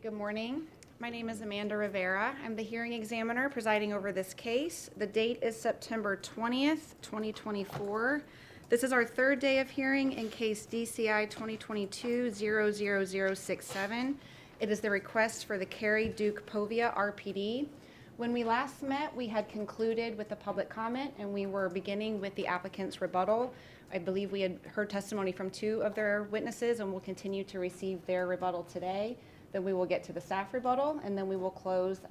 Good morning. My name is Amanda Rivera. I'm the hearing examiner presiding over this case. The date is September 20th, 2024. This is our third day of hearing in case DCI 2022-00067. It is the request for the Cary+Duke+Povia RPD. When we last met, we had concluded with the public comment and we were beginning with the applicant's rebuttal. I believe we had heard testimony from 2 of their witnesses and will continue to receive their rebuttal today. Then we will get to the staff rebuttal and then we will close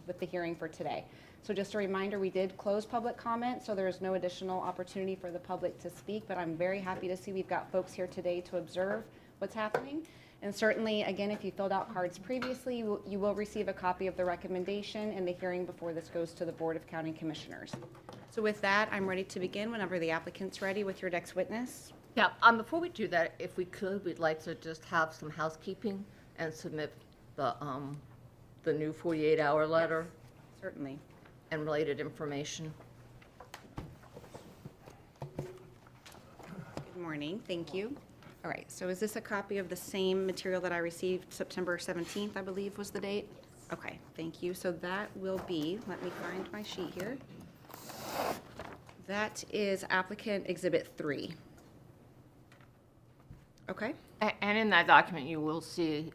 with the hearing for today. So just a reminder, we did close public comment, so there is no additional opportunity for the public to speak, but I'm very happy to see we've got folks here today to observe what's happening. And certainly, again, if you filled out cards previously, you will receive a copy of the recommendation and the hearing before this goes to the Board of County Commissioners. So with that, I'm ready to begin whenever the applicant's ready with your next witness. Yeah, before we do that, if we could, we'd like to just have some housekeeping and submit the new 48-hour letter. Yes, certainly. And related information. Good morning, thank you. All right, so is this a copy of the same material that I received September 17th, I believe was the date? Okay, thank you. So that will be, let me find my sheet here. That is applicant exhibit 3. Okay. And in that document, you will see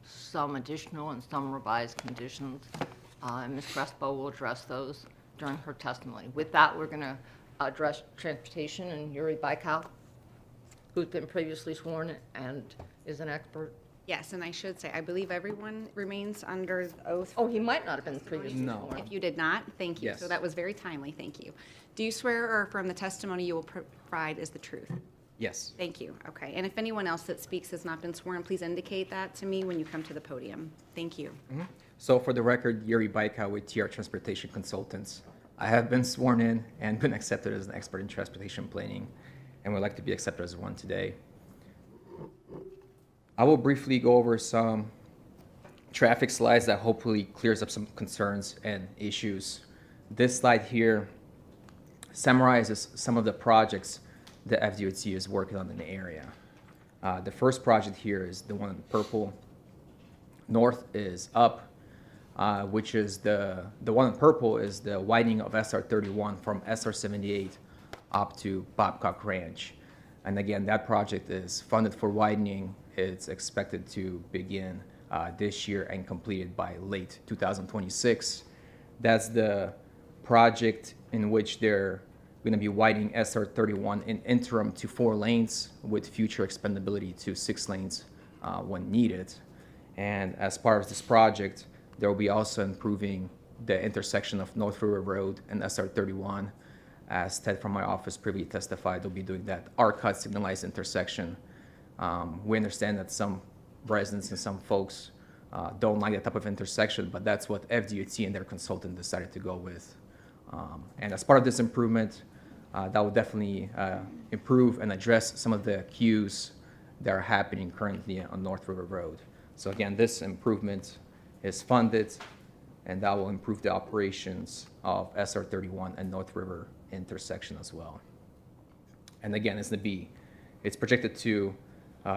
some additional and some revised conditions. And Ms. Crespo will address those during her testimony. With that, we're going to address transportation and Yuri Baikal, who's been previously sworn and is an expert. Yes, and I should say, I believe everyone remains under oath. Oh, he might not have been previously sworn. If you did not, thank you. Yes. So that was very timely, thank you. Do you swear or affirm the testimony you will provide is the truth? Yes. Thank you. Okay. And if anyone else that speaks has not been sworn, please indicate that to me when you come to the podium. Thank you. Mm-hmm. So for the record, Yuri Baikal with TR Transportation Consultants. I have been sworn in and been accepted as an expert in transportation planning, and would like to be accepted as one today. I will briefly go over some traffic slides that hopefully clears up some concerns and issues. This slide here summarizes some of the projects that FDOT is working on in the area. The first project here is the one in purple. North is up, which is the one in purple is the widening of SR 31 from SR 78 up to Babcock Ranch. And again, that project is funded for widening. It's expected to begin this year and completed by late 2026. That's the project in which they're going to be widening SR 31 in interim to 4 lanes with future expandability to 6 lanes when needed. And as part of this project, there will be also improving the intersection of North River Road and SR 31. As Ted from my office previously testified, they'll be doing that R-cut signalized intersection. We understand that some residents and some folks don't like that type of intersection, but that's what FDOT and their consultant decided to go with. And as part of this improvement, that will definitely improve and address some of the queues that are happening currently on North River Road. So again, this improvement is funded, and that will improve the operations of SR 31 and North River intersection as well. And again, it's projected to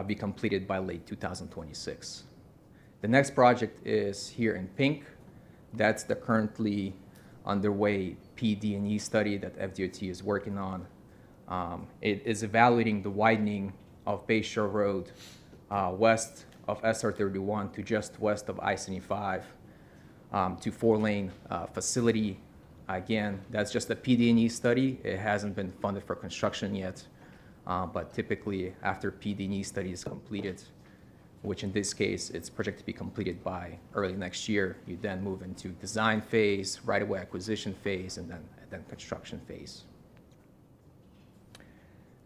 be completed by late 2026. The next project is here in pink. That's the currently underway PD&E study that FDOT is working on. It is evaluating the widening of Bayshore Road west of SR 31 to just west of I-75 to 4-lane facility. Again, that's just a PD&E study. It hasn't been funded for construction yet, but typically after PD&E study is completed, which in this case, it's projected to be completed by early next year, you then move into design phase, right-of-way acquisition phase, and then construction phase.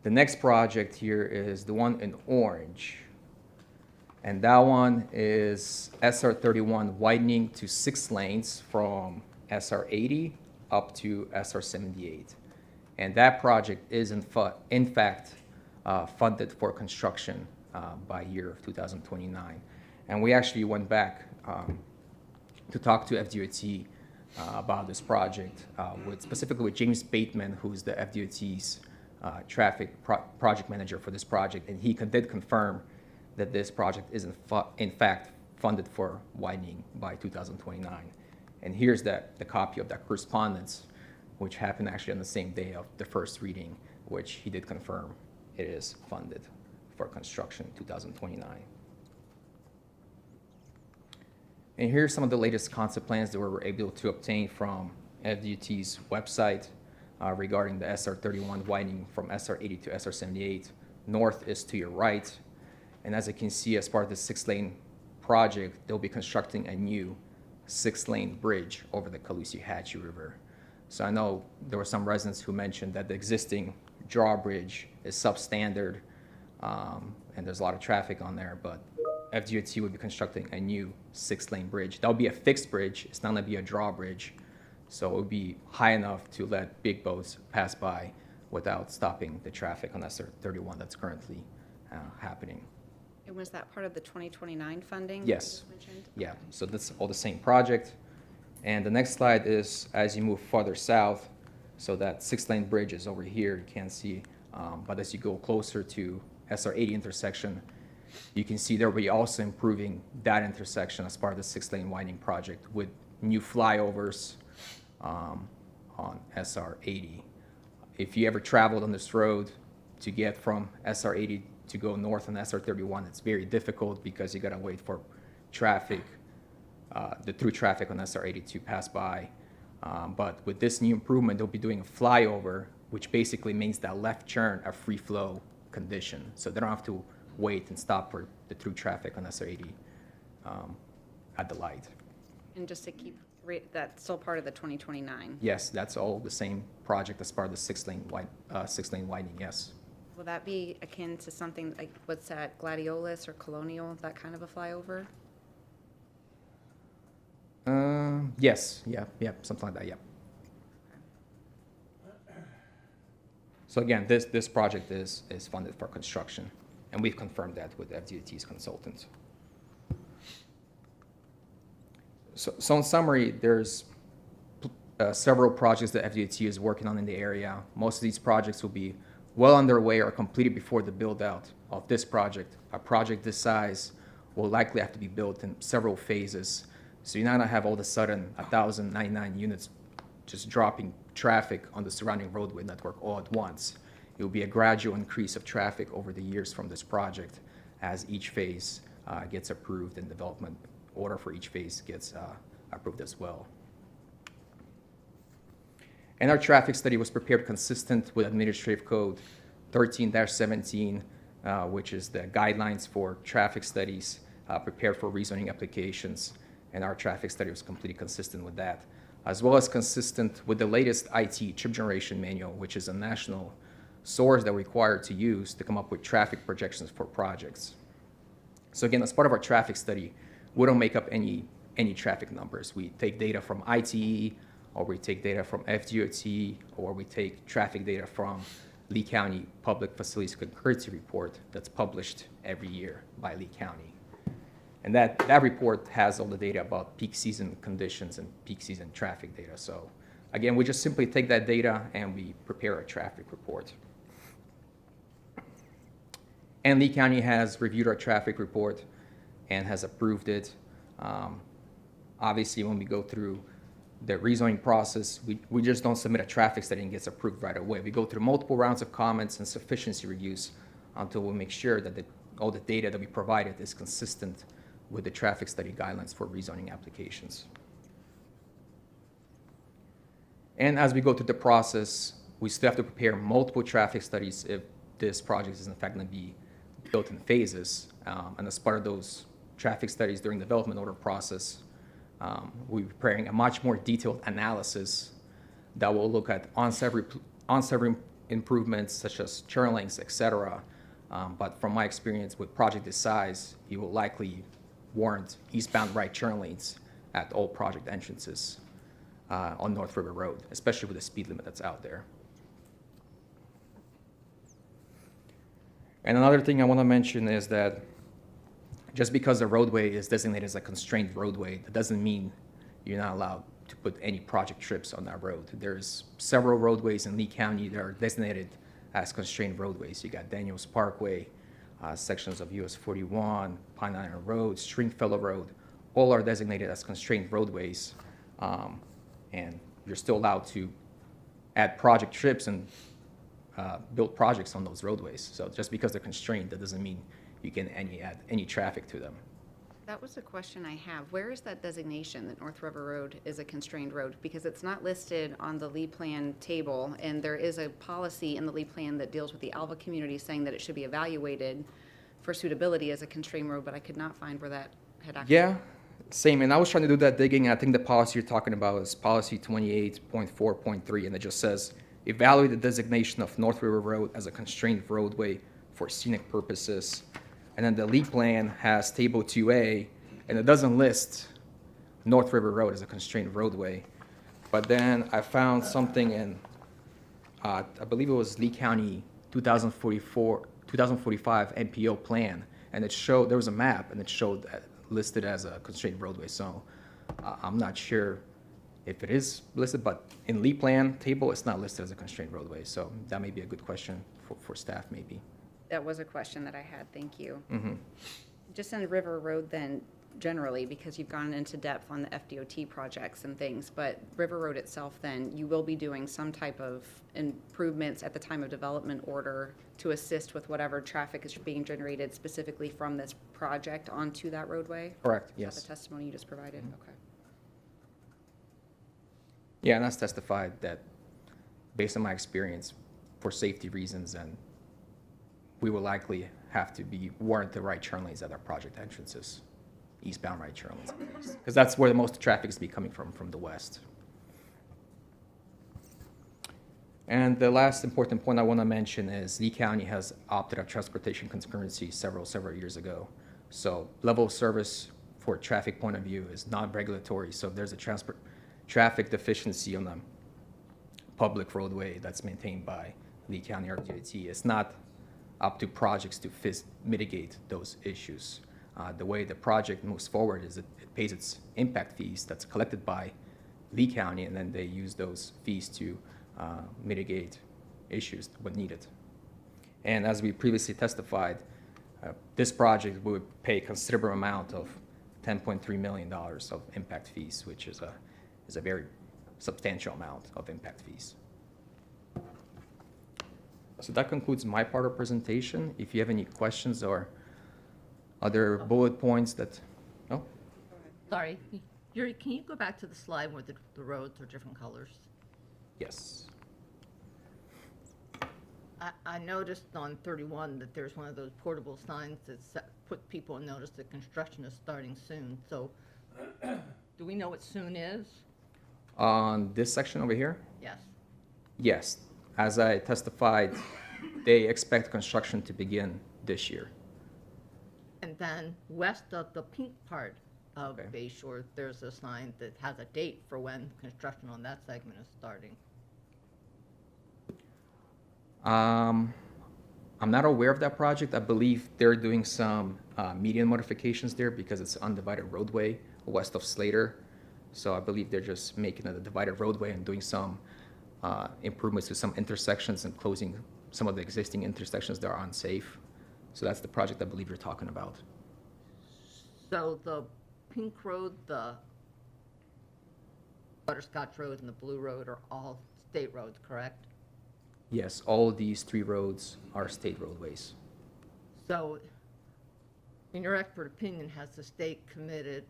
The next project here is the one in orange. And that one is SR 31 widening to 6 lanes from SR 80 up to SR 78. And that project is in fact funded for construction by year of 2029. And we actually went back to talk to FDOT about this project, specifically with James Bateman, who's the FDOT's traffic project manager for this project. And he did confirm that this project is in fact funded for widening by 2029. And here's the copy of that correspondence, which happened actually on the same day of the first reading, which he did confirm it is funded for construction 2029. And here's some of the latest concept plans that we were able to obtain from FDOT's website regarding the SR31 widening from SR80 to SR78. North is to your right. And as you can see, as part of the 6-lane project, they'll be constructing a new 6-lane bridge over the Caloosahatchee River. So I know there were some residents who mentioned that the existing drawbridge is substandard, and there's a lot of traffic on there, but FDOT would be constructing a new 6-lane bridge. That would be a fixed bridge. It's not going to be a drawbridge. So it would be high enough to let big boats pass by without stopping the traffic on SR31 that's currently happening. And was that part of the 2029 funding? that you Yes. just mentioned? Yeah, so that's all the same project. And the next slide is as you move farther south, so that 6-lane bridge is over here, you can't see, but as you go closer to SR80 intersection, you can see they'll be also improving that intersection as part of the 6-lane widening project with new flyovers on SR80. If you ever traveled on this road to get from SR80 to go north on SR31, it's very difficult because you gotta wait for traffic, the through traffic on SR80 to pass by. But with this new improvement, they'll be doing a flyover, which basically makes that left turn a free flow condition. So they don't have to wait and stop for the through traffic on SR80 at the light. And just to keep, that's still part of the 2029. Yes, that's all the same project as part of the 6-lane widening, yes. Will that be akin to something like, what's that, Gladiolus or Colonial, that kind of a flyover? Yes, yeah, something like that, yeah. So again, this project is funded for construction, and we've confirmed that with FDOT's consultant. So in summary, there's several projects that FDOT is working on in the area. Most of these projects will be well underway or completed before the build-out of this project. A project this size will likely have to be built in several phases. So you're not gonna have all of a sudden 1,099 units just dropping traffic on the surrounding roadway network all at once. It will be a gradual increase of traffic over the years from this project as each phase gets approved and development order for each phase gets approved as well. And our traffic study was prepared consistent with Administrative Code 13-17, which is the guidelines for traffic studies prepared for rezoning applications. And our traffic study was completely consistent with that, as well as consistent with the latest IT trip generation manual, which is a national source that we're required to use to come up with traffic projections for projects. So again, as part of our traffic study, we don't make up any traffic numbers. We take data from ITE, or we take data from FDOT, or we take traffic data from Lee County Public Facilities Concurrency Report that's published every year by Lee County. And that report has all the data about peak season conditions and peak season traffic data. So again, we just simply take that data and we prepare a traffic report. And Lee County has reviewed our traffic report and has approved it. Obviously, when we go through the rezoning process, we just don't submit a traffic study and gets approved right away. We go through multiple rounds of comments and sufficiency reviews until we make sure that all the data that we provided is consistent with the traffic study guidelines for rezoning applications. And as we go through the process, we still have to prepare multiple traffic studies if this project is in fact going to be built in phases. And as part of those traffic studies during the development order process, we're preparing a much more detailed analysis that will look at on-site improvements such as turn lanes, et cetera. But from my experience with project this size, it will likely warrant eastbound right turn lanes at all project entrances on North River Road, especially with the speed limit that's out there. And another thing I want to mention is that just because the roadway is designated as a constrained roadway, that doesn't mean you're not allowed to put any project trips on that road. There's several roadways in Lee County that are designated as constrained roadways. You got Daniels Parkway, sections of US 41, Pine Island Road, Stringfellow Road, all are designated as constrained roadways. And you're still allowed to add project trips and build projects on those roadways. So just because they're constrained, that doesn't mean you can add any traffic to them. That was a question I have. Where is that designation that North River Road is a constrained road? Because it's not listed on the Lee Plan table, and there is a policy in the Lee Plan that deals with the Alva community saying that it should be evaluated for suitability as a constrained road, but I could not find where that had actually. Yeah, same. And I was trying to do that digging. I think the policy you're talking about is policy 28.4.3, and it just says, evaluate the designation of North River Road as a constrained roadway for scenic purposes. And then the Lee Plan has table 2A, and it doesn't list North River Road as a constrained roadway. But then I found something in, I believe it was Lee County 2045 NPO plan, and it showed, there was a map, and it showed that listed as a constrained roadway. So I'm not sure if it is listed, but in Lee Plan table, it's not listed as a constrained roadway. So that may be a good question for staff maybe. That was a question that I had, thank you. Just on River Road then, generally, because you've gone into depth on the FDOT projects and things, but River Road itself then, you will be doing some type of improvements at the time of development order to assist with whatever traffic is being generated specifically from this project onto that roadway? Correct, Is that yes. the testimony you just provided? Okay. Yeah, and that's testified that based on my experience, for safety reasons, and we will likely have to warrant the right turn lanes at our project entrances, eastbound right turn lanes, because that's where the most traffic is coming from the west. And the last important point I want to mention is Lee County has opted out transportation concurrency several years ago. So level of service for a traffic point of view is non-regulatory. So if there's a traffic deficiency on a public roadway that's maintained by Lee County RDOT, it's not up to projects to mitigate those issues. The way the project moves forward is it pays its impact fees that's collected by Lee County, and then they use those fees to mitigate issues when needed. And as we previously testified, this project would pay a considerable amount of $10.3 million of impact fees, which is a very substantial amount of impact fees. So that concludes my part of the presentation. If you have any questions or other bullet points that, no? Sorry, Yuri, can you go back to the slide where the roads are different colors? Yes. I noticed on 31 that there's one of those portable signs that put people on notice that construction is starting soon. So do we know what soon is? On this section over here? Yes. Yes. As I testified, they expect construction to begin this year. And then west of the pink part of Okay. Bay Shore, there's a sign that has a date for when construction on that segment is starting. I'm not aware of that project. I believe they're doing some median modifications there because it's an undivided roadway west of Slater. So I believe they're just making it a divided roadway and doing some improvements to some intersections and closing some of the existing intersections that are unsafe. So that's the project I believe you're talking about. So the pink road, the Butterscotch Road, and the blue road are all state roads, correct? Yes, all of these three roads are state roadways. So in your expert opinion, has the state committed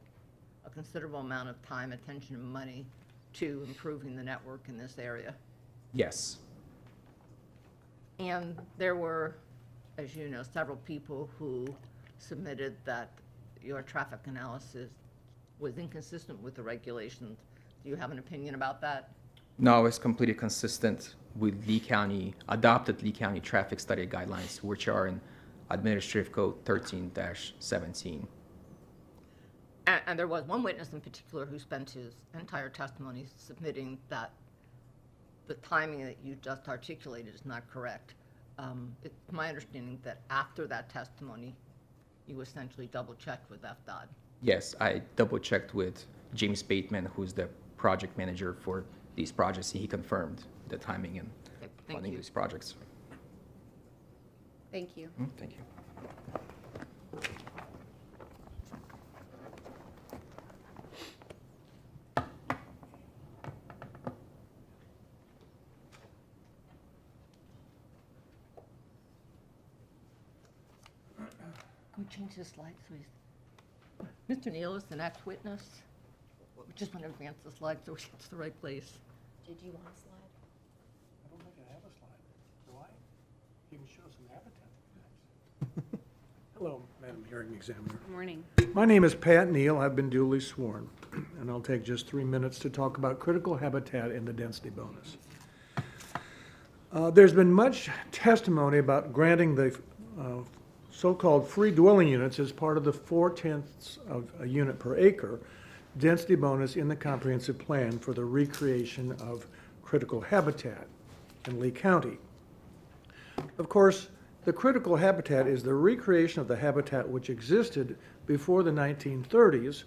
a considerable amount of time, attention, and money to improving the network in this area? Yes. And there were, as you know, several people who submitted that your traffic analysis was inconsistent with the regulations. Do you have an opinion about that? No, it's completely consistent with Lee County, adopted Lee County traffic study guidelines, which are in Administrative Code 13-17. And there was one witness in particular who spent his entire testimony submitting that the timing that you just articulated is not correct. It's my understanding that after that testimony, you essentially double-checked with FDOT. Yes, I double-checked with James Bateman, who's the project manager for these projects. He confirmed the timing and Okay, thank funding you. these projects. Thank you. Thank you. Can we change the slide, please? Mr. Neal is the next witness. We just want to advance the slide so we get to the right place. Did you want a slide? I don't think I have a slide, do I? You can show some habitat. Hello, Madam Hearing Examiner. Good morning. My name is Pat Neal. I've been duly sworn, and I'll take just 3 minutes to talk about critical habitat in the density bonus. There's been much testimony about granting the so-called free dwelling units as part of the 4/10 of a unit per acre density bonus in the comprehensive plan for the recreation of critical habitat in Lee County. Of course, the critical habitat is the recreation of the habitat which existed before the 1930s,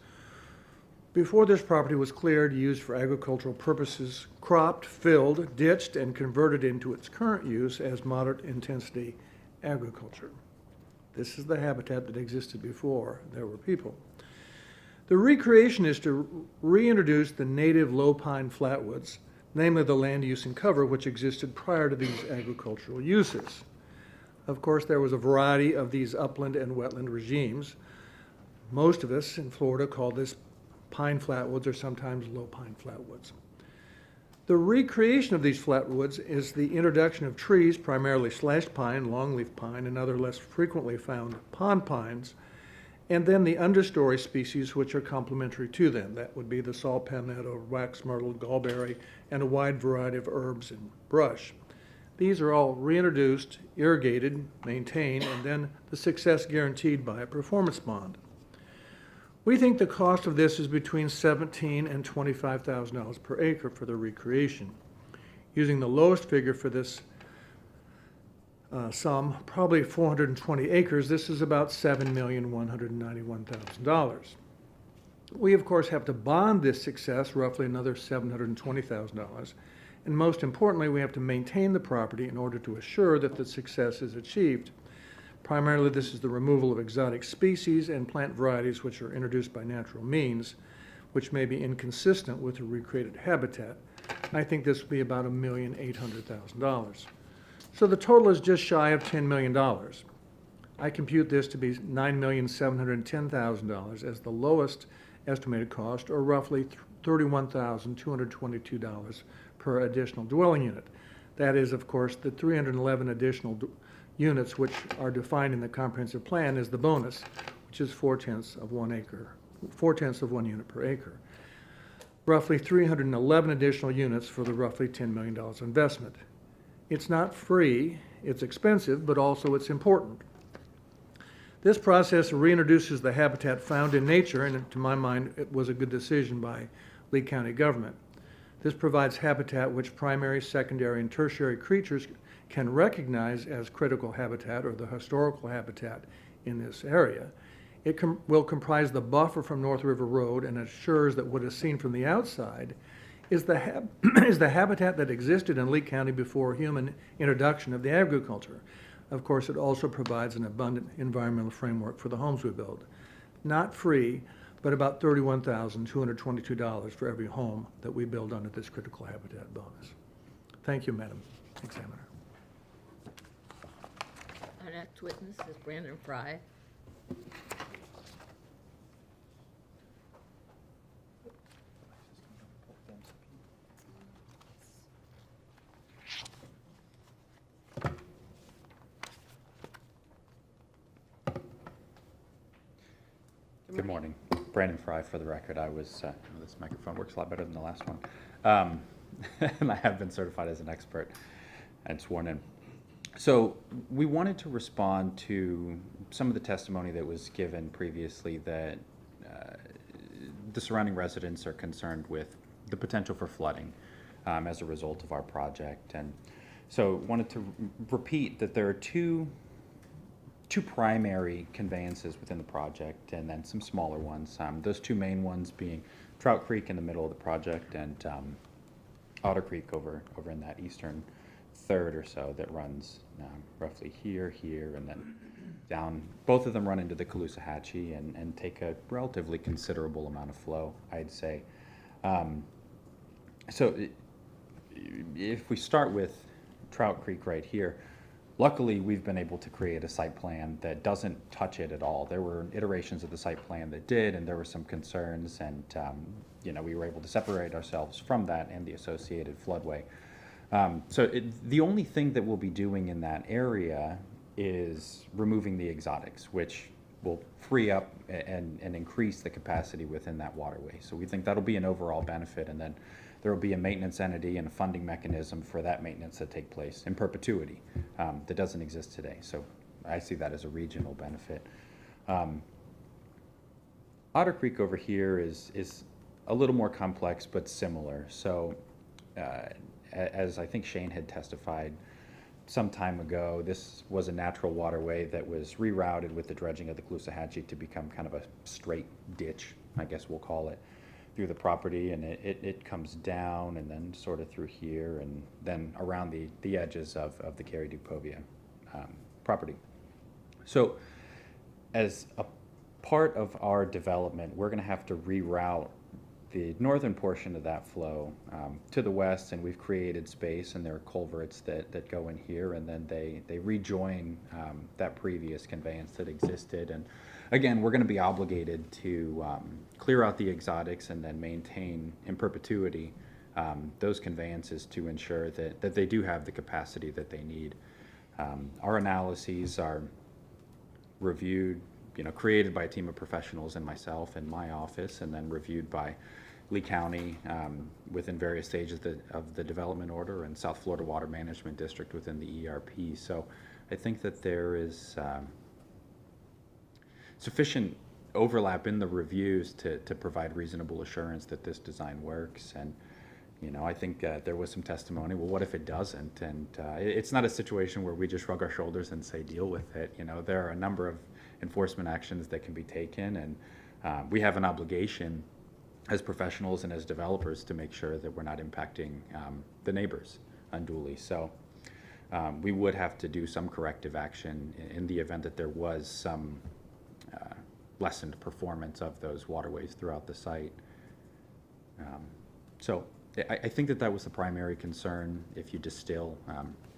before this property was cleared, used for agricultural purposes, cropped, filled, ditched, and converted into its current use as moderate intensity agriculture. This is the habitat that existed before there were people. The recreation is to reintroduce the native low pine flatwoods, namely the land use and cover which existed prior to these agricultural uses. Of course, there was a variety of these upland and wetland regimes. Most of us in Florida call this pine flatwoods or sometimes low pine flatwoods. The recreation of these flatwoods is the introduction of trees, primarily slashed pine, longleaf pine, and other less frequently found pond pines, and then the understory species which are complementary to them. That would be the saw palmetto, wax myrtle, gallberry, and a wide variety of herbs and brush. These are all reintroduced, irrigated, maintained, and then the success guaranteed by a performance bond. We think the cost of this is between $17,000 and $25,000 per acre for the recreation. Using the lowest figure for this sum, probably 420 acres, this is about $7,191,000. We, of course, have to bond this success, roughly another $720,000. And most importantly, we have to maintain the property in order to assure that the success is achieved. Primarily, this is the removal of exotic species and plant varieties which are introduced by natural means, which may be inconsistent with the recreated habitat. I think this will be about $1,800,000. So the total is just shy of $10 million. I compute this to be $9,710,000 as the lowest estimated cost, or roughly $31,222 per additional dwelling unit. That is, of course, the 311 additional units which are defined in the comprehensive plan as the bonus, which is 4/10 of 1 acre, 4/10 of 1 unit per acre. Roughly 311 additional units for the roughly $10 million investment. It's not free, it's expensive, but also it's important. This process reintroduces the habitat found in nature, and to my mind, it was a good decision by Lee County government. This provides habitat which primary, secondary, and tertiary creatures can recognize as critical habitat or the historical habitat in this area. It will comprise the buffer from North River Road and assures that what is seen from the outside is the habitat that existed in Lee County before human introduction of the agriculture. Of course, it also provides an abundant environmental framework for the homes we build. Not free, but about $31,222 for every home that we build under this critical habitat bonus. Thank you, Madam Examiner. Our next witness is Brandon Fry. Good morning. Brandon Fry, for the record. I was, this microphone works a lot better than the last one. And I have been certified as an expert and sworn in. So we wanted to respond to some of the testimony that was given previously that the surrounding residents are concerned with the potential for flooding as a result of our project. And so wanted to repeat that there are two primary conveyances within the project, and then some smaller ones. Those two main ones being Trout Creek in the middle of the project, and Otter Creek over in that eastern third or so that runs roughly here, and then down. Both of them run into the Caloosahatchee and take a relatively considerable amount of flow, I'd say. So if we start with Trout Creek right here, luckily, we've been able to create a site plan that doesn't touch it at all. There were iterations of the site plan that did, and there were some concerns, and we were able to separate ourselves from that and the associated floodway. The only thing that we'll be doing in that area is removing the exotics, which will free up and increase the capacity within that waterway. So we think that'll be an overall benefit, and then there will be a maintenance entity and a funding mechanism for that maintenance to take place in perpetuity that doesn't exist today. So I see that as a regional benefit. Otter Creek over here is a little more complex but similar. So as I think Shane had testified some time ago, this was a natural waterway that was rerouted with the dredging of the Caloosahatchee to become kind of a straight ditch, I guess we'll call it, through the property, and it comes down and then sort of through here and then around the edges of the Cary+Duke+Povia property. So as a part of our development, we're going to have to reroute the northern portion of that flow to the west, and we've created space, and there are culverts that go in here, and then they rejoin that previous conveyance that existed. And again, we're going to be obligated to clear out the exotics and then maintain in perpetuity those conveyances to ensure that they do have the capacity that they need. Our analyses are reviewed, created by a team of professionals and myself in my office, and then reviewed by Lee County within various stages of the development order, and South Florida Water Management District within the ERP. So I think that there is sufficient overlap in the reviews to provide reasonable assurance that this design works. And I think there was some testimony, well, what if it doesn't? And it's not a situation where we just shrug our shoulders and say, deal with it. There are a number of enforcement actions that can be taken, and we have an obligation as professionals and as developers to make sure that we're not impacting the neighbors unduly. So we would have to do some corrective action in the event that there was some lessened performance of those waterways throughout the site. So I think that was the primary concern if you distill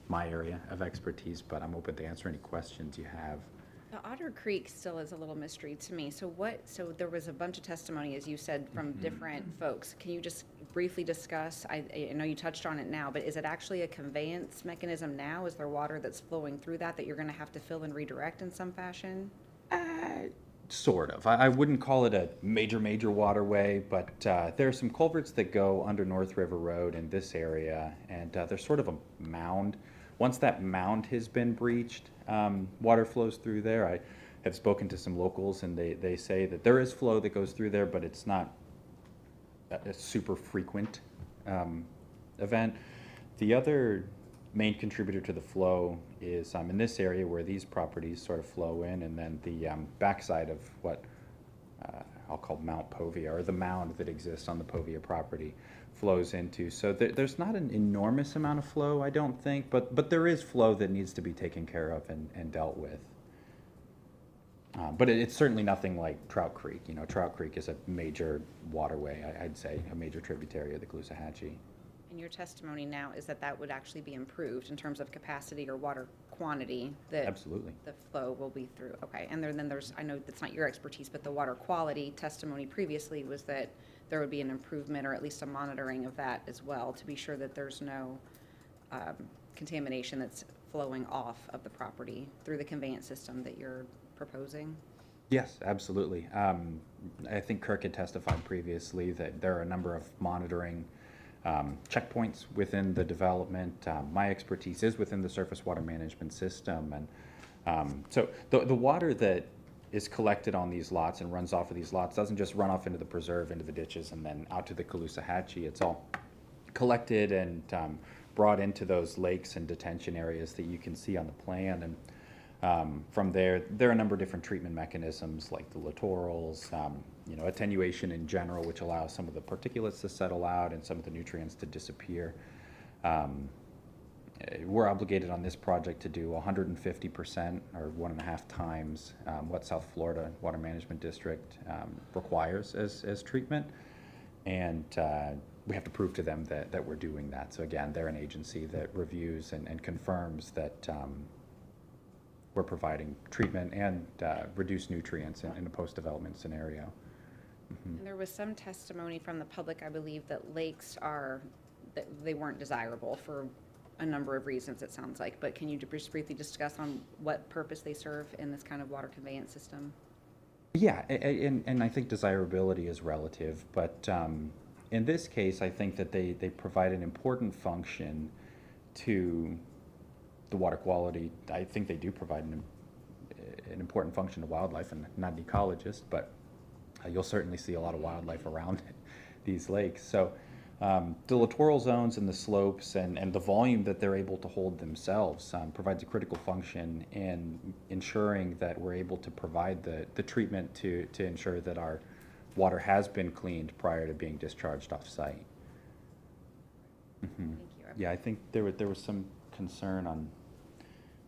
my area of expertise, but I'm open to answer any questions you have. The Otter Creek still is a little mystery to me. So there was a bunch of testimony, as you said, from different folks. Can you just briefly discuss, I know you touched on it now, but is it actually a conveyance mechanism now? Is there water that's flowing through that you're going to have to fill and redirect in some fashion? Sort of. I wouldn't call it a major waterway, but there are some culverts that go under North River Road in this area, and there's sort of a mound. Once that mound has been breached, water flows through there. I have spoken to some locals, and they say that there is flow that goes through there, but it's not a super frequent event. The other main contributor to the flow is in this area where these properties sort of flow in, and then the backside of what I'll call Mount Povia, or the mound that exists on the Povia property, flows into. So there's not an enormous amount of flow, I don't think, but there is flow that needs to be taken care of and dealt with. But it's certainly nothing like Trout Creek. Trout Creek is a major waterway, I'd say, a major tributary of the Caloosahatchee. And your testimony now is that would actually be improved in terms of capacity or water quantity, that Absolutely. the flow will be through. Okay, and then there's, I know that's not your expertise, but the water quality testimony previously was that there would be an improvement or at least a monitoring of that as well to be sure that there's no contamination that's flowing off of the property through the conveyance system that you're proposing. Yes, absolutely. I think Kirk had testified previously that there are a number of monitoring checkpoints within the development. My expertise is within the surface water management system, and so the water that is collected on these lots and runs off of these lots doesn't just run off into the preserve, into the ditches, and then out to the Caloosahatchee. It's all collected and brought into those lakes and detention areas that you can see on the plan. And from there are a number of different treatment mechanisms like the littorals, attenuation in general, which allows some of the particulates to settle out and some of the nutrients to disappear. We're obligated on this project to do 150%, or 1.5 times what South Florida Water Management District requires as treatment. And we have to prove to them that we're doing that. So again, they're an agency that reviews and confirms that we're providing treatment and reduced nutrients in a post-development scenario. And there was some testimony from the public, I believe, that lakes that they weren't desirable for a number of reasons, it sounds like. But can you just briefly discuss on what purpose they serve in this kind of water conveyance system? Yeah, and I think desirability is relative, but in this case, I think that they provide an important function to the water quality. I think they do provide an important function to wildlife, and not an ecologist, but you'll certainly see a lot of wildlife around these lakes. So the littoral zones and the slopes and the volume that they're able to hold themselves provides a critical function in ensuring that we're able to provide the treatment to ensure that our water has been cleaned prior to being discharged off-site. Thank you. Yeah, I think there was some concern on,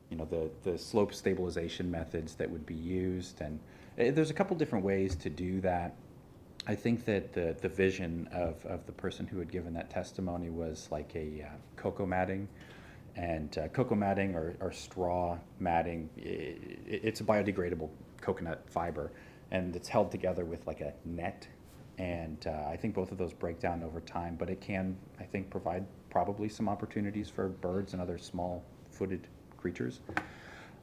you know, the slope stabilization methods that would be used, and there's a couple different ways to do that. I think that the vision of the person who had given that testimony was like a cocoa matting, and cocoa matting or straw matting, it's a biodegradable coconut fiber, and it's held together with like a net, and I think both of those break down over time, but it can, I think, provide probably some opportunities for birds and other small-footed creatures.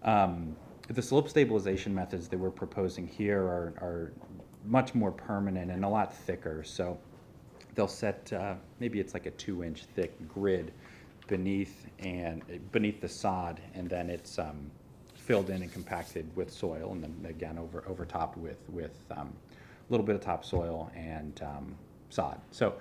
The slope stabilization methods that we're proposing here are much more permanent and a lot thicker. So they'll set, maybe it's like a 2-inch thick grid beneath the sod, and then it's filled in and compacted with soil, and then again overtopped with a little bit of topsoil and sod. So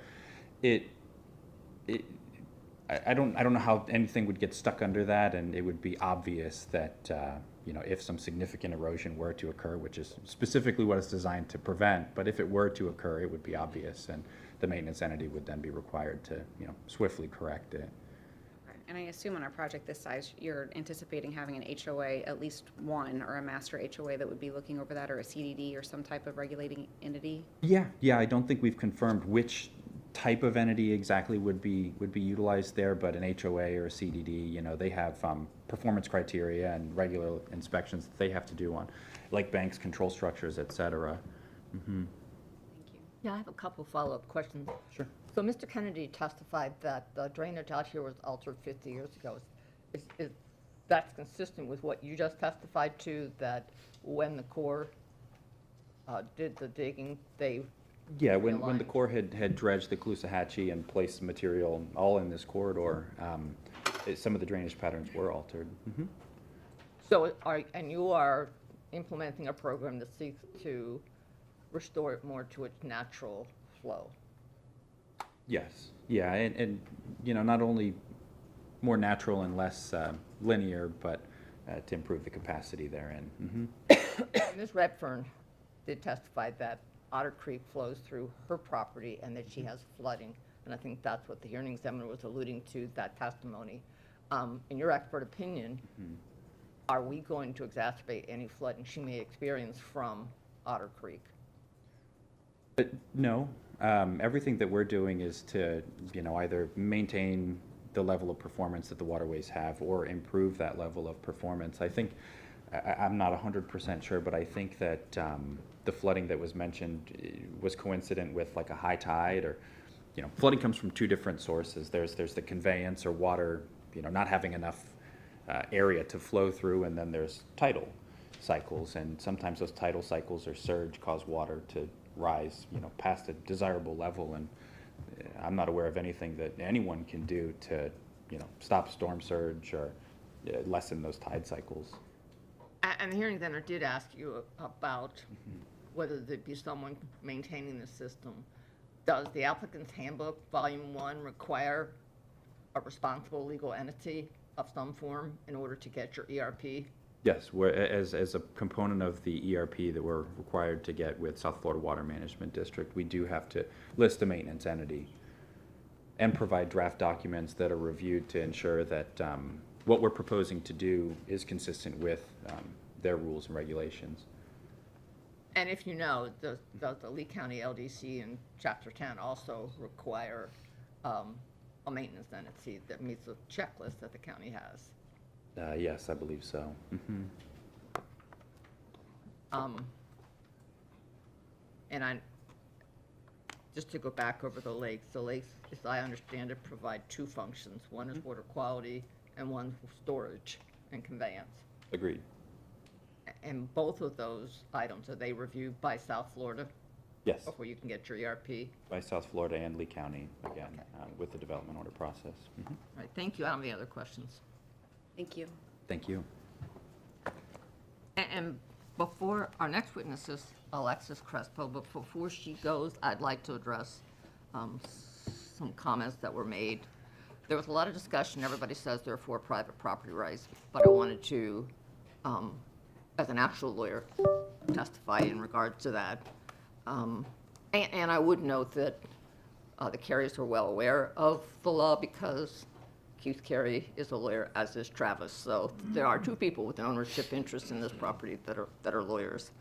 I don't know how anything would get stuck under that, and it would be obvious that you know, if some significant erosion were to occur, which is specifically what it's designed to prevent, but if it were to occur, it would be obvious, and the maintenance entity would then be required to, you know, swiftly correct it. And I assume on a project this size, you're anticipating having an HOA, at least one, or a master HOA that would be looking over that, or a CDD or some type of regulating entity? Yeah, I don't think we've confirmed which type of entity exactly would be utilized there, but an HOA or a CDD, you know, they have performance criteria and regular inspections that they have to do on lake banks, control structures, et cetera. Mm-hmm. Thank you. Yeah, I have a couple follow-up questions. Sure. So Mr. Kennedy testified that the drainage out here was altered 50 years ago. Is that's consistent with what you just testified to, that when the Corps did the digging, they Yeah, when the realigned? Corps had dredged the Caloosahatchee and placed material all in this corridor, some of the drainage patterns were altered. Mm-hmm. So you are implementing a program that seeks to restore it more to its natural flow? Yes, yeah, and you know, not only more natural and less linear, but to improve the capacity therein. Mm-hmm. Ms. Redfern did testify that Otter Creek flows through her property and that she has flooding, and I think that's what the hearing examiner was alluding to, that testimony. In your expert opinion, are we going to exacerbate any flooding she may experience from Otter Creek? But no, everything that we're doing is to, you know, either maintain the level of performance that the waterways have or improve that level of performance. I think, I'm not 100% sure, but I think that the flooding that was mentioned was coincident with like a high tide, or, you know, flooding comes from two different sources. There's the conveyance or water, you know, not having enough area to flow through, and then there's tidal cycles, and sometimes those tidal cycles or surge cause water to rise, you know, past a desirable level, and I'm not aware of anything that anyone can do to, you know, stop storm surge or lessen those tide cycles. And the hearing examiner did ask you about whether there'd be someone maintaining the system. Does the applicant's handbook, volume 1, require a responsible legal entity of some form in order to get your ERP? Yes, as a component of the ERP that we're required to get with South Florida Water Management District, we do have to list a maintenance entity and provide draft documents that are reviewed to ensure that what we're proposing to do is consistent with their rules and regulations. And if you know, does the Lee County LDC in Chapter 10 also require a maintenance entity that meets the checklist that the county has? Yes, I believe so. Mm-hmm. And just to go back over the lakes, as I understand it, provide two functions. One is water quality and one for storage and conveyance. Agreed. And both of those items, are they reviewed by South Florida Yes, before you can get your ERP? by South Florida and Lee County, again, with the development order process. Mhm. All right, thank you. I don't have any other questions. Thank you. Thank you. And before our next witness is Alexis Crespo, but before she goes, I'd like to address some comments that were made. There was a lot of discussion. Everybody says they're for private property rights, but I wanted to, as an actual lawyer, testify in regard to that. And I would note that the Carys are well aware of the law because Keith Cary is a lawyer, as is Travis. So there are two people with an ownership interest in this property that are lawyers.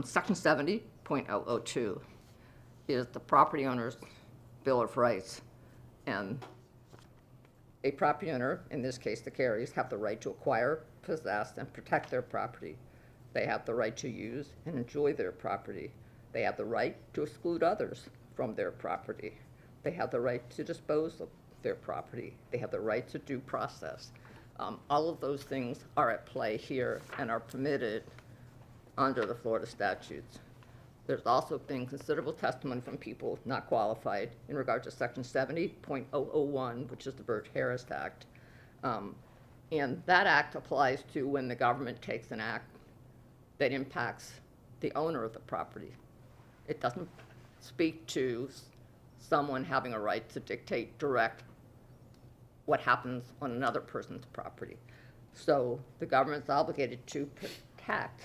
Section 70.002 is the property owner's Bill of Rights. And a property owner, in this case the Carys, have the right to acquire, possess, and protect their property. They have the right to use and enjoy their property. They have the right to exclude others from their property. They have the right to dispose of their property. They have the right to due process. All of those things are at play here and are permitted under the Florida statutes. There's also been considerable testimony from people not qualified in regard to Section 70.001, which is the Burge-Harris Act. And that act applies to when the government takes an act that impacts the owner of the property. It doesn't speak to someone having a right to dictate, direct what happens on another person's property. So the government's obligated to protect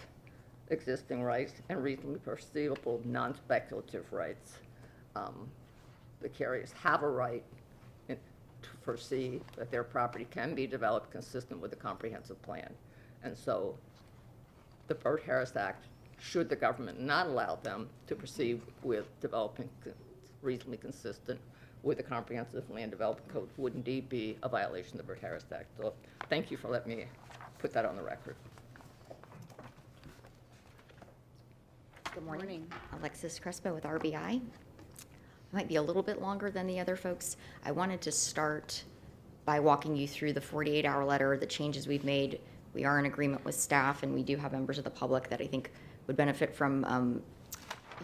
existing rights and reasonably perceivable non-speculative rights. The Carys have a right to foresee that their property can be developed consistent with the comprehensive plan. And so the Burge-Harris Act, should the government not allow them to proceed with developing reasonably consistent with the comprehensive land development code, would indeed be a violation of the Burge-Harris Act. So thank you for letting me put that on the record. Good morning. Alexis Crespo with RBI. I might be a little bit longer than the other folks. I wanted to start by walking you through the 48-hour letter, the changes we've made. We are in agreement with staff, and we do have members of the public that I think would benefit from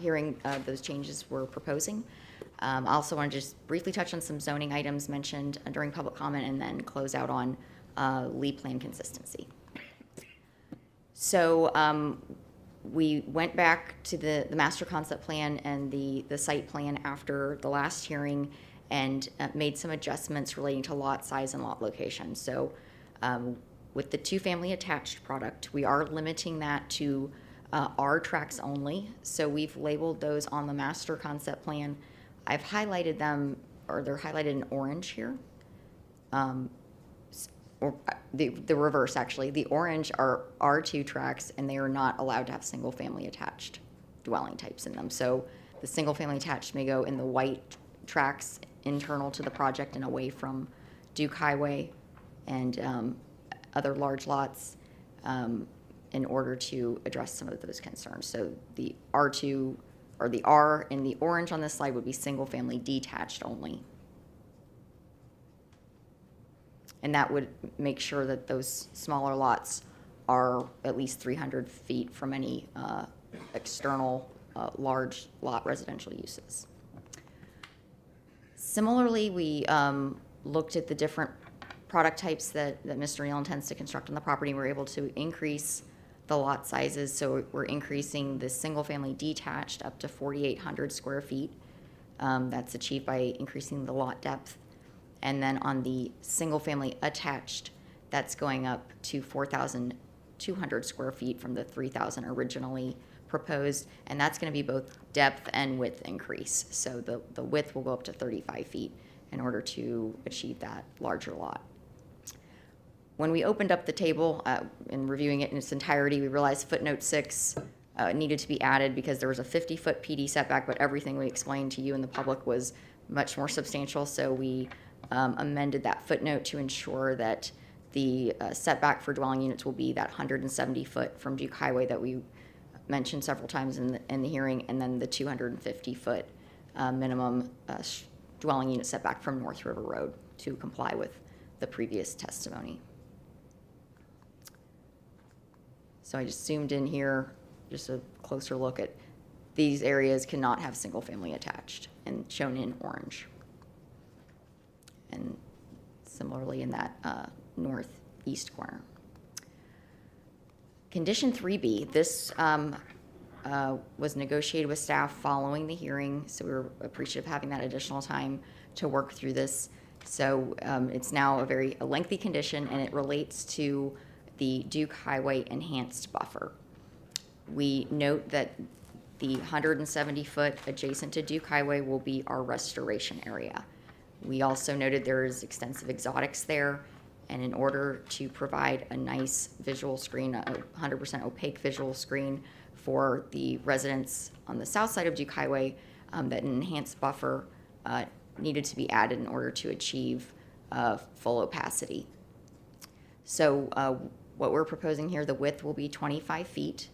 hearing those changes we're proposing. I also want to just briefly touch on some zoning items mentioned during public comment and then close out on Lee plan consistency. So we went back to the master concept plan and the site plan after the last hearing and made some adjustments relating to lot size and lot location. So with the two-family attached product, we are limiting that to R tracks only. So we've labeled those on the master concept plan. I've highlighted them, or they're highlighted in orange here. Or the reverse, actually. The orange are R2 tracks, and they are not allowed to have single-family attached dwelling types in them. So the single-family attached may go in the white tracks internal to the project and away from Duke Highway and other large lots in order to address some of those concerns. So the R2, or the R in the orange on this slide, would be single-family detached only. And that would make sure that those smaller lots are at least 300 feet from any external large lot residential uses. Similarly, we looked at the different product types that Mr. Neal intends to construct on the property. We're able to increase the lot sizes, so we're increasing the single-family detached up to 4,800 square feet. That's achieved by increasing the lot depth. And then on the single-family attached, that's going up to 4,200 square feet from the 3,000 originally proposed, and that's going to be both depth and width increase. So the width will go up to 35 feet in order to achieve that larger lot. When we opened up the table in reviewing it in its entirety, we realized footnote 6 needed to be added because there was a 50-foot PD setback, but everything we explained to you and the public was much more substantial, so we amended that footnote to ensure that the setback for dwelling units will be that 170 foot from Duke Highway that we mentioned several times in the hearing, and then the 250-foot minimum dwelling unit setback from North River Road to comply with the previous testimony. So I just zoomed in here, just a closer look at these areas cannot have single-family attached, and shown in orange. And similarly in that northeast corner. Condition 3B, this was negotiated with staff following the hearing, so we were appreciative of having that additional time to work through this. So it's now a lengthy condition, and it relates to the Duke Highway Enhanced Buffer. We note that the 170-foot adjacent to Duke Highway will be our restoration area. We also noted there is extensive exotics there, and in order to provide a nice visual screen, a 100% opaque visual screen for the residents on the south side of Duke Highway, that an enhanced buffer needed to be added in order to achieve full opacity. So what we're proposing here, the width will be 25 feet.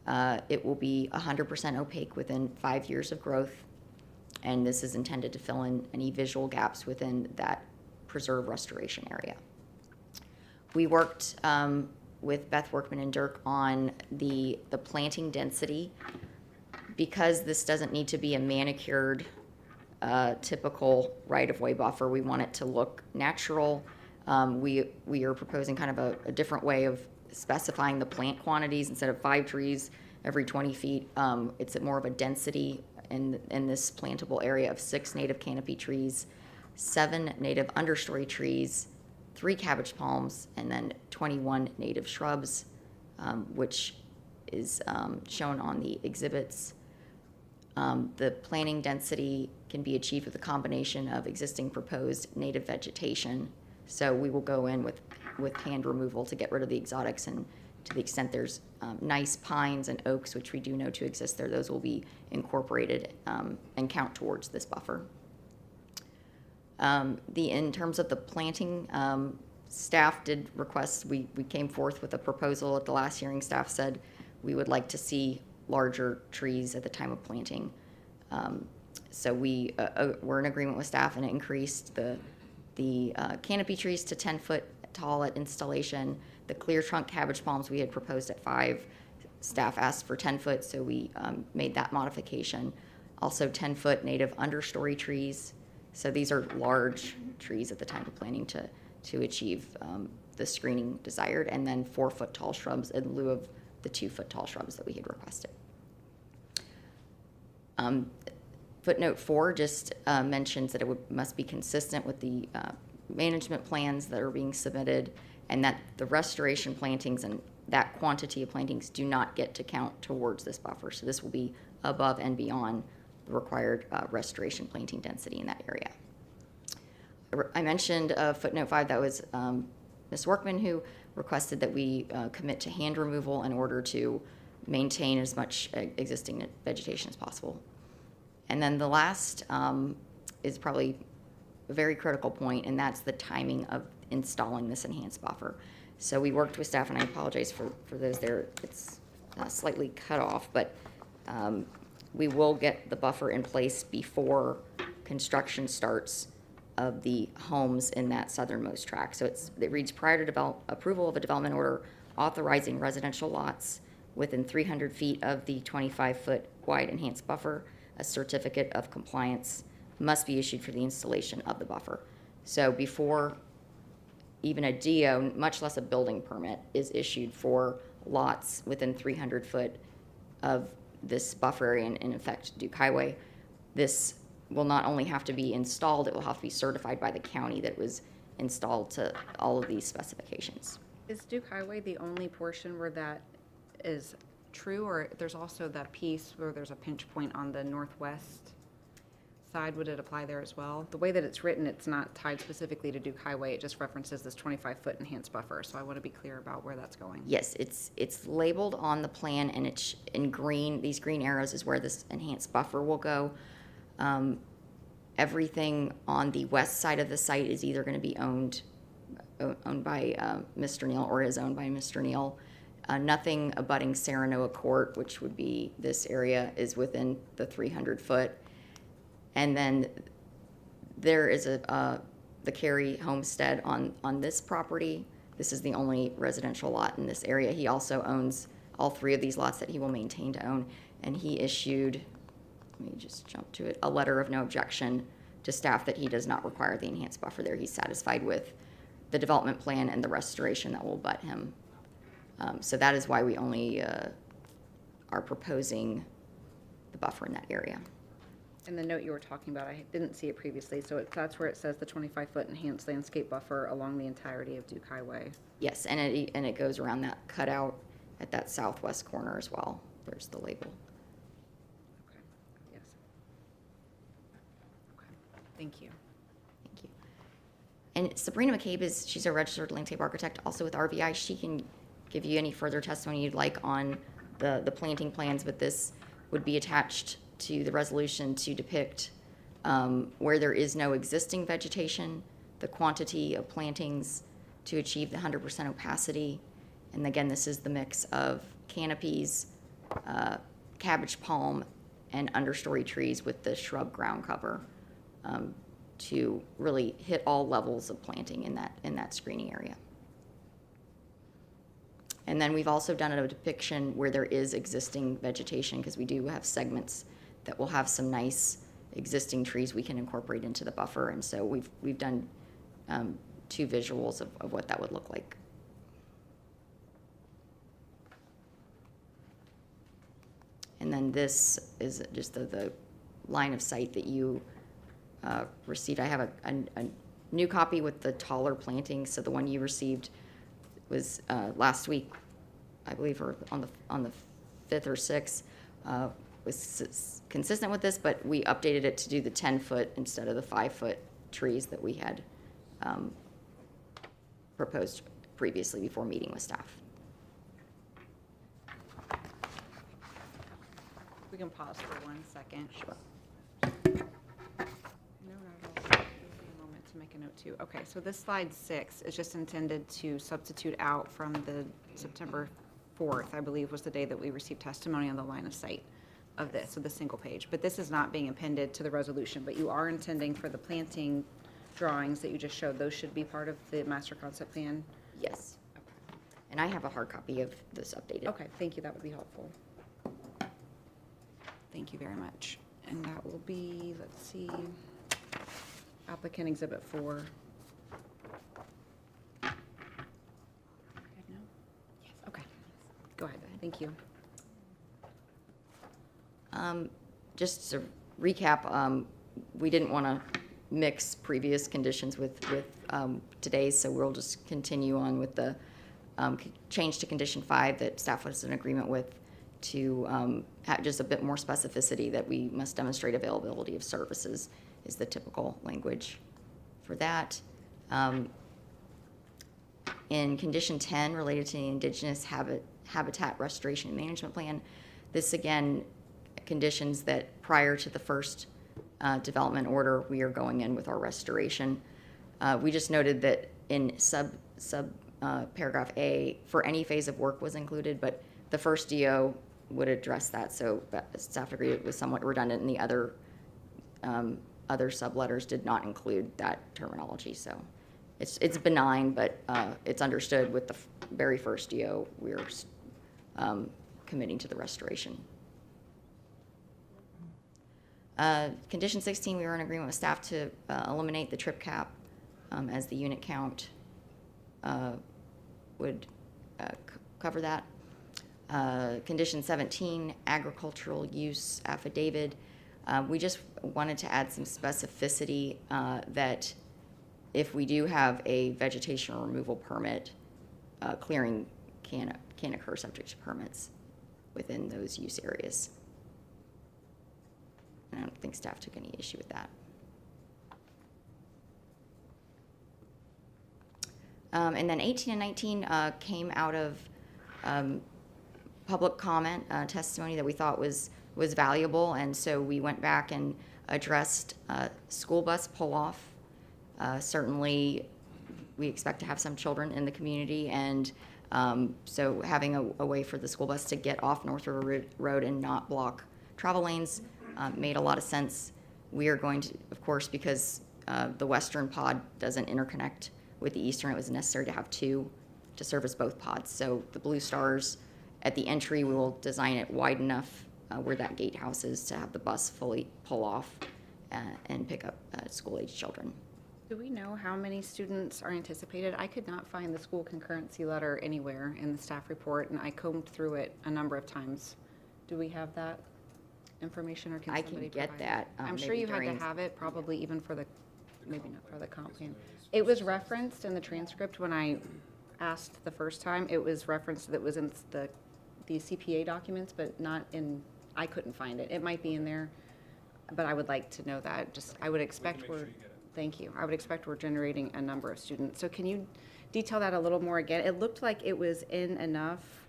It will be 100% opaque within 5 years of growth, and this is intended to fill in any visual gaps within that preserve restoration area. We worked with Beth Workman and Dirk on the planting density. Because this doesn't need to be a manicured, typical right-of-way buffer, we want it to look natural. We are proposing kind of a different way of specifying the plant quantities. Instead of 5 trees every 20 feet, it's more of a density in this plantable area of 6 native canopy trees, 7 native understory trees, 3 cabbage palms, and then 21 native shrubs, which is shown on the exhibits. The planting density can be achieved with a combination of existing proposed native vegetation. So we will go in with hand removal to get rid of the exotics, and to the extent there's nice pines and oaks, which we do know to exist there, those will be incorporated and count towards this buffer. In terms of the planting, staff did request, we came forth with a proposal at the last hearing. Staff said we would like to see larger trees at the time of planting. So we're in agreement with staff and increased the canopy trees to 10 foot tall at installation. The clear trunk cabbage palms we had proposed at 5. Staff asked for 10 foot, so we made that modification. Also 10 foot native understory trees. So these are large trees at the time of planting to achieve the screening desired, and then 4 foot tall shrubs in lieu of the 2 foot tall shrubs that we had requested. Footnote 4 just mentions that it must be consistent with the management plans that are being submitted, and that the restoration plantings and that quantity of plantings do not get to count towards this buffer. So this will be above and beyond the required restoration planting density in that area. I mentioned footnote 5, that was Ms. Workman, who requested that we commit to hand removal in order to maintain as much existing vegetation as possible. And then the last is probably a very critical point, and that's the timing of installing this enhanced buffer. So we worked with staff, and I apologize for those there. It's slightly cut off, but we will get the buffer in place before construction starts of the homes in that southernmost tract. So it reads, prior to approval of a development order authorizing residential lots within 300 feet of the 25-foot wide enhanced buffer, a certificate of compliance must be issued for the installation of the buffer. So before even a DO, much less a building permit, is issued for lots within 300 foot of this buffer area, and in effect Duke Highway, this will not only have to be installed, it will have to be certified by the county that it was installed to all of these specifications. Is Duke Highway the only portion where that is true, or there's also that piece where there's a pinch point on the northwest side? Would it apply there as well? The way that it's written, it's not tied specifically to Duke Highway. It just references this 25-foot enhanced buffer. So I want to be clear about where that's going. Yes, it's labeled on the plan, and it's in green. These green arrows is where this enhanced buffer will go. Everything on the west side of the site is either going to be owned by Mr. Neal, or is owned by Mr. Neal. Nothing abutting Saranoa Court, which would be this area, is within the 300-foot. And then there is the Cary homestead on this property. This is the only residential lot in this area. He also owns all 3 of these lots that he will maintain to own. And he issued, let me just jump to it, a letter of no objection to staff that he does not require the enhanced buffer there. He's satisfied with the development plan and the restoration that will abut him. So that is why we only are proposing the buffer in that area. And the note you were talking about, I didn't see it previously, so that's where it says the 25-foot enhanced landscape buffer along the entirety of Duke Highway. Yes, and it goes around that cutout at that southwest corner as well. There's the label. Okay, yes. Okay, thank you. Thank you. And Sabrina McCabe she's a registered landscape architect, also with RVI. She can give you any further testimony you'd like on the planting plans, but this would be attached to the resolution to depict where there is no existing vegetation, the quantity of plantings to achieve the 100% opacity. And again, this is the mix of canopies, cabbage palm, and understory trees with the shrub ground cover to really hit all levels of planting in that screening area. And then we've also done a depiction where there is existing vegetation, because we do have segments that will have some nice existing trees we can incorporate into the buffer. And so we've done 2 visuals of what that would look like. And then this is just the line of sight that you received. I have a new copy with the taller plantings. So the one you received was last week, I believe, or on the 5th or 6th, was consistent with this, but we updated it to do the 10-foot instead of the 5-foot trees that we had proposed previously before meeting with staff. We can pause for 1 second. Sure. No, not at all. Give me a moment to make a note too. Okay, so this slide 6 is just intended to substitute out from the September 4th, I believe, was the day that we received testimony on the line of sight of this, so the single page. But this is not being appended to the resolution, but you are intending for the planting drawings that you just showed, those should be part of the master concept plan? Yes. And I have a hard copy of this updated. Okay, thank you, that would be helpful. Thank you very much. And that will be, let's see, applicant exhibit 4. Yes, okay. Go ahead, thank you. Just to recap, we didn't want to mix previous conditions with today's, so we'll just continue on with the change to condition 5 that staff was in agreement with to have just a bit more specificity that we must demonstrate availability of services is the typical language for that. In condition 10, related to the Indigenous Habitat Restoration and Management Plan, this again conditions that prior to the first development order, we are going in with our restoration. We just noted that in sub paragraph A, for any phase of work was included, but the first DO would address that, so staff agreed it was somewhat redundant, and the other subletters did not include that terminology. So it's benign, but it's understood with the very first DO we're committing to the restoration. Condition 16, we were in agreement with staff to eliminate the trip cap as the unit count would cover that. Condition 17, agricultural use affidavit. We just wanted to add some specificity that if we do have a vegetation removal permit, clearing can occur subject to permits within those use areas. I don't think staff took any issue with that. And then 18 and 19 came out of public comment testimony that we thought was valuable, and so we went back and addressed school bus pull-off. Certainly, we expect to have some children in the community, and So having a way for the school bus to get off North River Road and not block travel lanes made a lot of sense. We are going to, of course, because the western pod doesn't interconnect with the eastern, it was necessary to have two to service both pods. So the Blue Stars, at the entry, we will design it wide enough where that gatehouse is to have the bus fully pull off and pick up school-age children. Do we know how many students are anticipated? I could not find the school concurrency letter anywhere in the staff report, and I combed through it a number of times. Do we have that information, or can I somebody can get provide it? that, I'm sure maybe you had during- to have it, probably even for the, maybe not for the comp plan. It was referenced in the transcript when I asked the first time. It was referenced that it was in the CPA documents, but not in, I couldn't find it. It might be in there, but I would like to know that. Just, I would expect we're, thank you. I would expect we're generating a number of students. So can you detail that a little more again? It looked like it was in enough.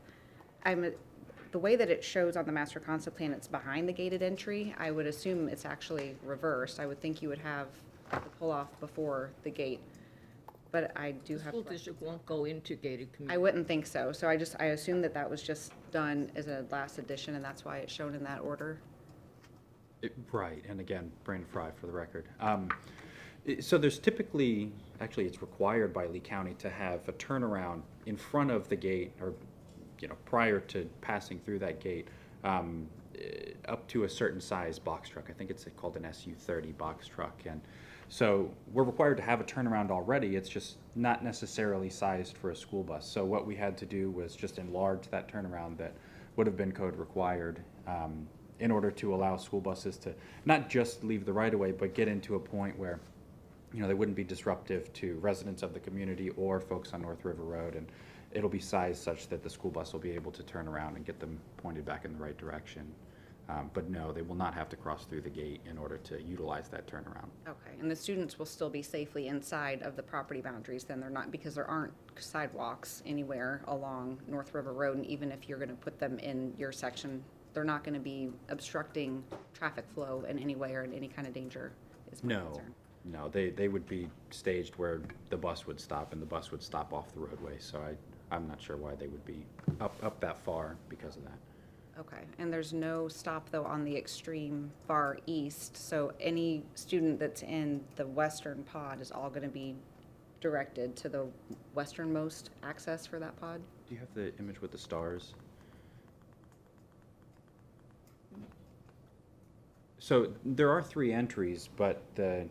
The way that it shows on the master concept plan, it's behind the gated entry. I would assume it's actually reversed. I would think you would have the pull-off before the gate, but I do The have. school district won't go into gated community. I wouldn't think so. So I assume that that was just done as a last addition, and that's why it's shown in that order. Right, and again, Brandon Fry for the record. So there's typically, actually it's required by Lee County to have a turnaround in front of the gate, or, you know, prior to passing through that gate, up to a certain size box truck. I think it's called an SU-30 box truck. And so we're required to have a turnaround already. It's just not necessarily sized for a school bus. So what we had to do was just enlarge that turnaround that would have been code required, in order to allow school buses to not just leave the right-of-way, but get into a point where, you know, they wouldn't be disruptive to residents of the community or folks on North River Road. And it'll be sized such that the school bus will be able to turn around and get them pointed back in the right direction. But no, they will not have to cross through the gate in order to utilize that turnaround. Okay, and the students will still be safely inside of the property boundaries, then they're not, because there aren't sidewalks anywhere along North River Road, and even if you're gonna put them in your section, they're not gonna be obstructing traffic flow in any way or in any kind of danger, is my concern. No, they would be staged where the bus would stop, and the bus would stop off the roadway. So I'm not sure why they would be up that far because of that. Okay, and there's no stop, though, on the extreme far east, so any student that's in the western pod is all gonna be directed to the westernmost access for that pod? Do you have the image with the stars? So there are 3 entries, but the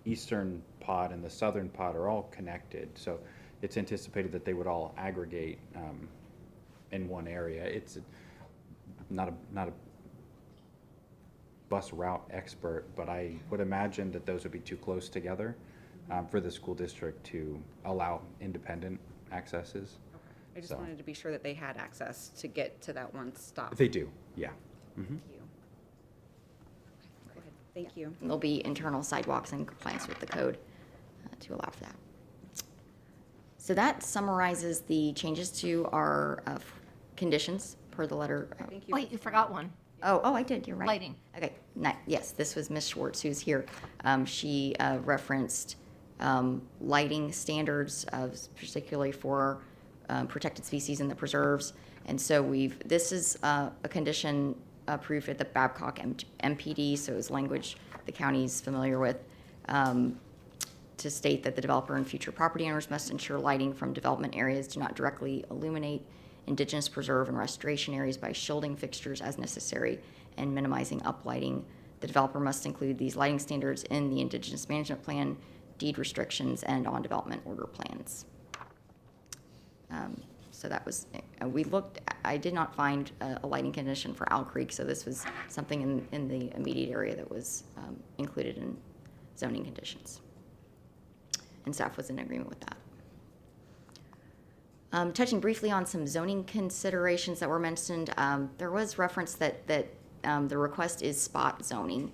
eastern pod and the southern pod are all connected. So it's anticipated that they would all aggregate in one area. It's not a bus route expert, but I would imagine that those would be too close together for the school district to allow independent accesses. I just So- wanted to be sure that they had access to get to that one stop. They do, yeah. Thank you. Go ahead. Thank you. There'll be internal sidewalks in compliance with the code to allow for that. So that summarizes the changes to our conditions per the letter. Thank you. Wait, you forgot one. Oh, I did, you're right. Lighting. Okay, yes, this was Ms. Schwartz who's here. She referenced lighting standards, particularly for protected species in the preserves. And so this is a condition approved at the Babcock MPD, so it's language the county's familiar with, to state that the developer and future property owners must ensure lighting from development areas do not directly illuminate indigenous preserve and restoration areas by shielding fixtures as necessary and minimizing uplighting. The developer must include these lighting standards in the indigenous management plan, deed restrictions, and on development order plans. So that was, I did not find a lighting condition for Owl Creek, so this was something in the immediate area that was included in zoning conditions. And staff was in agreement with that. Touching briefly on some zoning considerations that were mentioned, there was reference that the request is spot zoning.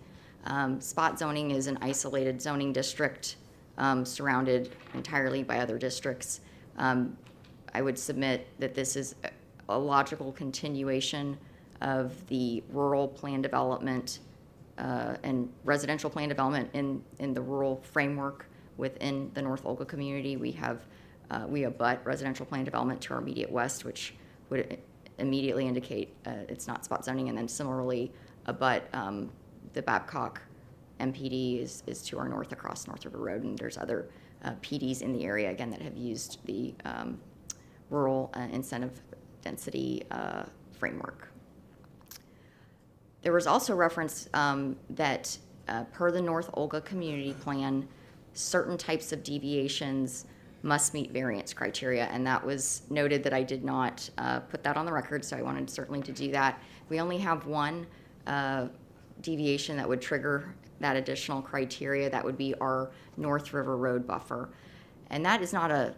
Spot zoning is an isolated zoning district surrounded entirely by other districts. I would submit that this is a logical continuation of the rural plan development and residential plan development in the rural framework within the North Olga community. We have we abut residential plan development to our immediate west, which would immediately indicate it's not spot zoning, and then similarly abut the Babcock MPD is to our north across North River Road, and there's other PDs in the area, again, that have used the rural incentive density framework. There was also reference that per the North Olga Community Plan, certain types of deviations must meet variance criteria, and that was noted that I did not put that on the record, so I wanted certainly to do that. We only have one deviation that would trigger that additional criteria. That would be our North River Road buffer, and that is not a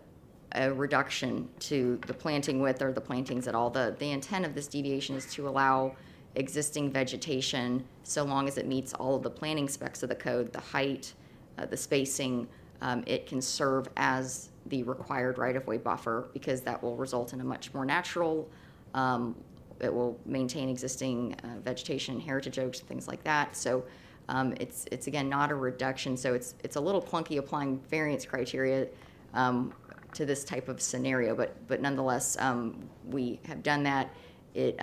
reduction to the planting width or the plantings at all. The intent of this deviation is to allow existing vegetation, so long as it meets all of the planting specs of the code, the height, the spacing, it can serve as the required right-of-way buffer, because that will result in a much more natural, it will maintain existing vegetation, heritage oaks, things like that. So it's again not a reduction, so it's a little clunky applying variance criteria to this type of scenario, but nonetheless, we have done that. It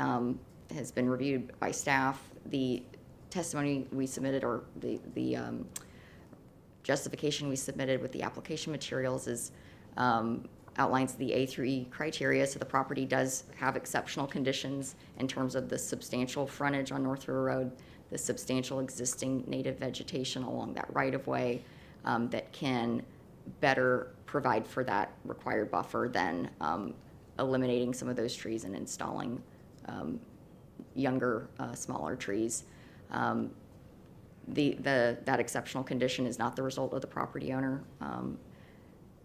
has been reviewed by staff. The testimony we submitted, or the justification we submitted with the application materials, is outlines the A through E criteria. So the property does have exceptional conditions in terms of the substantial frontage on North River Road, the substantial existing native vegetation along that right-of-way that can better provide for that required buffer than eliminating some of those trees and installing younger, smaller trees. That exceptional condition is not the result of the property owner.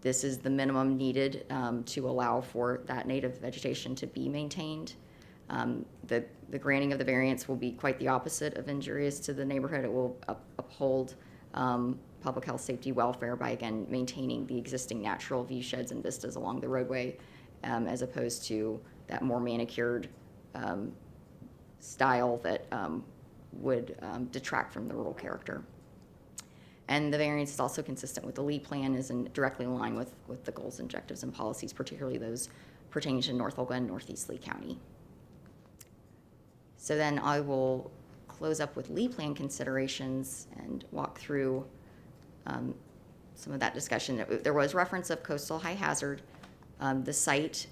This is the minimum needed to allow for that native vegetation to be maintained. The granting of the variance will be quite the opposite of injurious to the neighborhood. It will uphold public health, safety, welfare by, again, maintaining the existing natural view sheds and vistas along the roadway, as opposed to that more manicured style that would detract from the rural character. And the variance is also consistent with the Lee Plan, is directly in line with the goals, objectives, and policies, particularly those pertaining to North Olga and Northeast Lee County. So then I will close up with Lee Plan considerations and walk through some of that discussion. There was reference of coastal high hazard. The site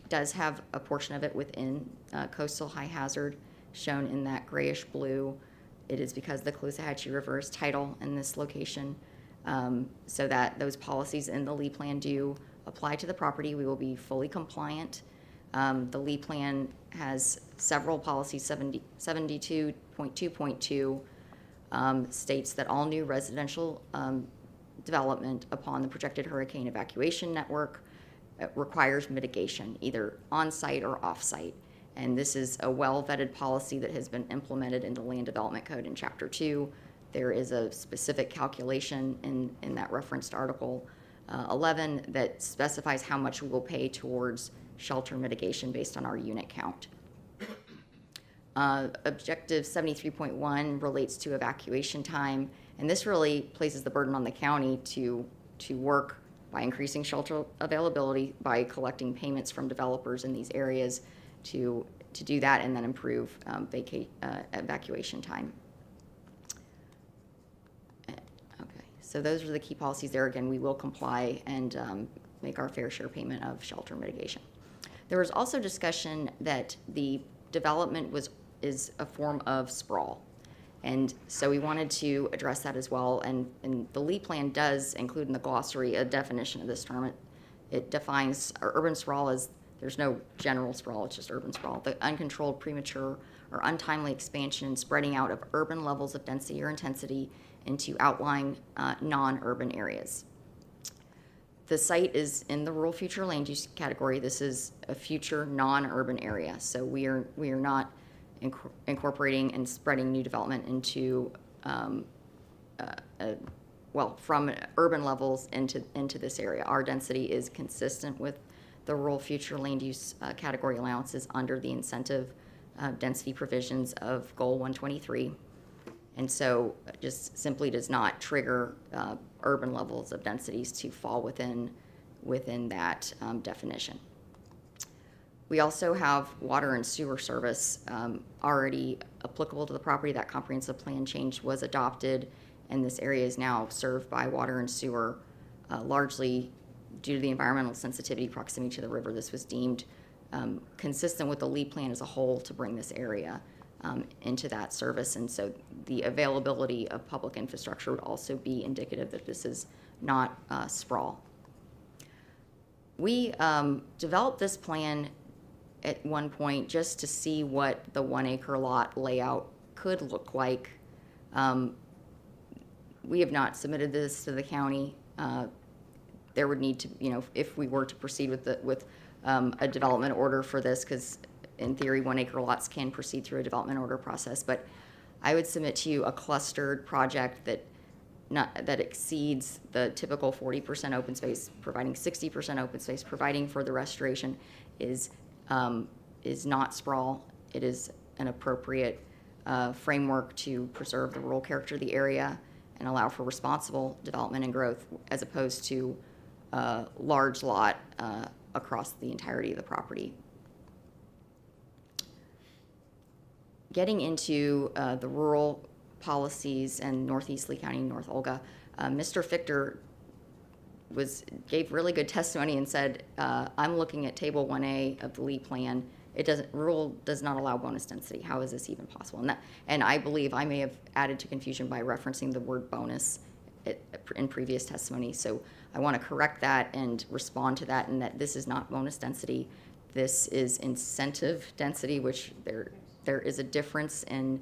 does have a portion of it within coastal high hazard, shown in that grayish blue. It is because the Caloosahatchee River is tidal in this location, so that those policies in the Lee Plan do apply to the property. We will be fully compliant. The Lee Plan has several policies. 72.2.2 states that all new residential development upon the projected hurricane evacuation network requires mitigation, either on-site or off-site. And this is a well-vetted policy that has been implemented in the Land Development Code in Chapter 2. There is a specific calculation in that referenced Article 11 that specifies how much we will pay towards shelter mitigation based on our unit count. Objective 73.1 relates to evacuation time, and this really places the burden on the county to work by increasing shelter availability, by collecting payments from developers in these areas to do that, and then improve evacuation time. Okay, so those are the key policies there. Again, we will comply and make our fair share payment of shelter mitigation. There was also discussion that the development is a form of sprawl, and so we wanted to address that as well. And the Lee Plan does include in the glossary a definition of this term. It defines urban sprawl as, there's no general sprawl, it's just urban sprawl, the uncontrolled, premature, or untimely expansion and spreading out of urban levels of density or intensity into outlying non-urban areas. The site is in the rural future land use category. This is a future non-urban area, so we are not incorporating and spreading new development into from urban levels into this area. Our density is consistent with the rural future land use category allowances under the incentive density provisions of Goal 123. And so just simply does not trigger urban levels of densities to fall within within that definition. We also have water and sewer service already applicable to the property. That comprehensive plan change was adopted, and this area is now served by water and sewer, largely due to the environmental sensitivity proximity to the river. This was deemed consistent with the LEED plan as a whole to bring this area into that service, and so the availability of public infrastructure would also be indicative that this is not sprawl. We developed this plan at one point just to see what the 1 acre lot layout could look like. We have not submitted this to the county. There would need to, if we were to proceed with a development order for this, because in theory 1 acre lots can proceed through a development order process, but I would submit to you a clustered project that exceeds the typical 40% open space, providing 60% open space, providing for the restoration is not sprawl. It is an appropriate framework to preserve the rural character of the area and allow for responsible development and growth, as opposed to a large lot across the entirety of the property. Getting into the rural policies and Northeast Lee County, North Olga, Mr. Fichter gave really good testimony and said, I'm looking at table 1A of the LEED plan. Rural does not allow bonus density. How is this even possible? And I believe I may have added to confusion by referencing the word bonus in previous testimony. So I want to correct that and respond to that, and that this is not bonus density. This is incentive density, which there is a difference in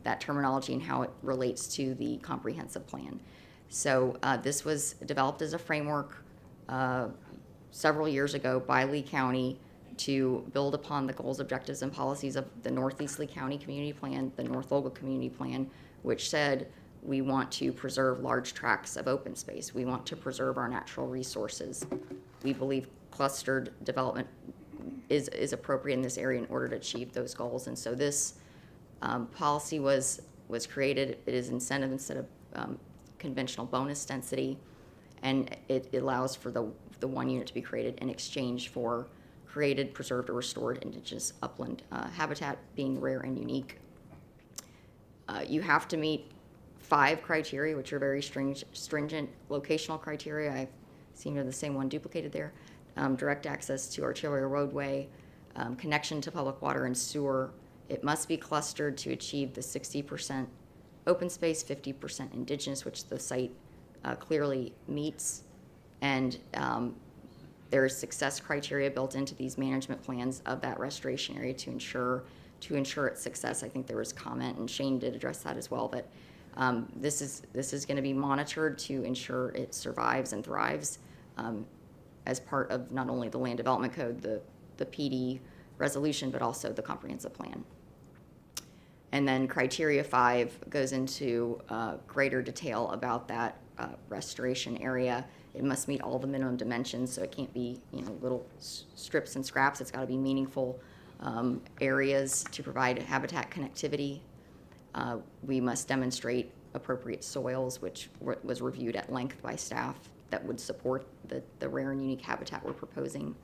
that terminology and how it relates to the comprehensive plan. So this was developed as a framework several years ago by Lee County to build upon the goals, objectives, and policies of the Northeast Lee County Community Plan, the North Olga Community Plan, which said we want to preserve large tracts of open space. We want to preserve our natural resources. We believe clustered development is appropriate in this area in order to achieve those goals. And so this policy was created. It is incentive instead of conventional bonus density, and it allows for the one unit to be created in exchange for created, preserved, or restored indigenous upland habitat, being rare and unique. You have to meet 5 criteria, which are very stringent locational criteria. I seem to have the same one duplicated there. Direct access to arterial roadway, connection to public water and sewer. It must be clustered to achieve the 60% open space, 50% indigenous, which the site clearly meets. And there is success criteria built into these management plans of that restoration area to ensure its success. I think there was comment, and Shane did address that as well, that this is going to be monitored to ensure it survives and thrives as part of not only the land development code, the PD resolution, but also the comprehensive plan. And then criteria 5 goes into greater detail about that restoration area. It must meet all the minimum dimensions, so it can't be little strips and scraps. It's got to be meaningful areas to provide habitat connectivity. We must demonstrate appropriate soils, which was reviewed at length by staff, that would support the rare and unique habitat we're proposing.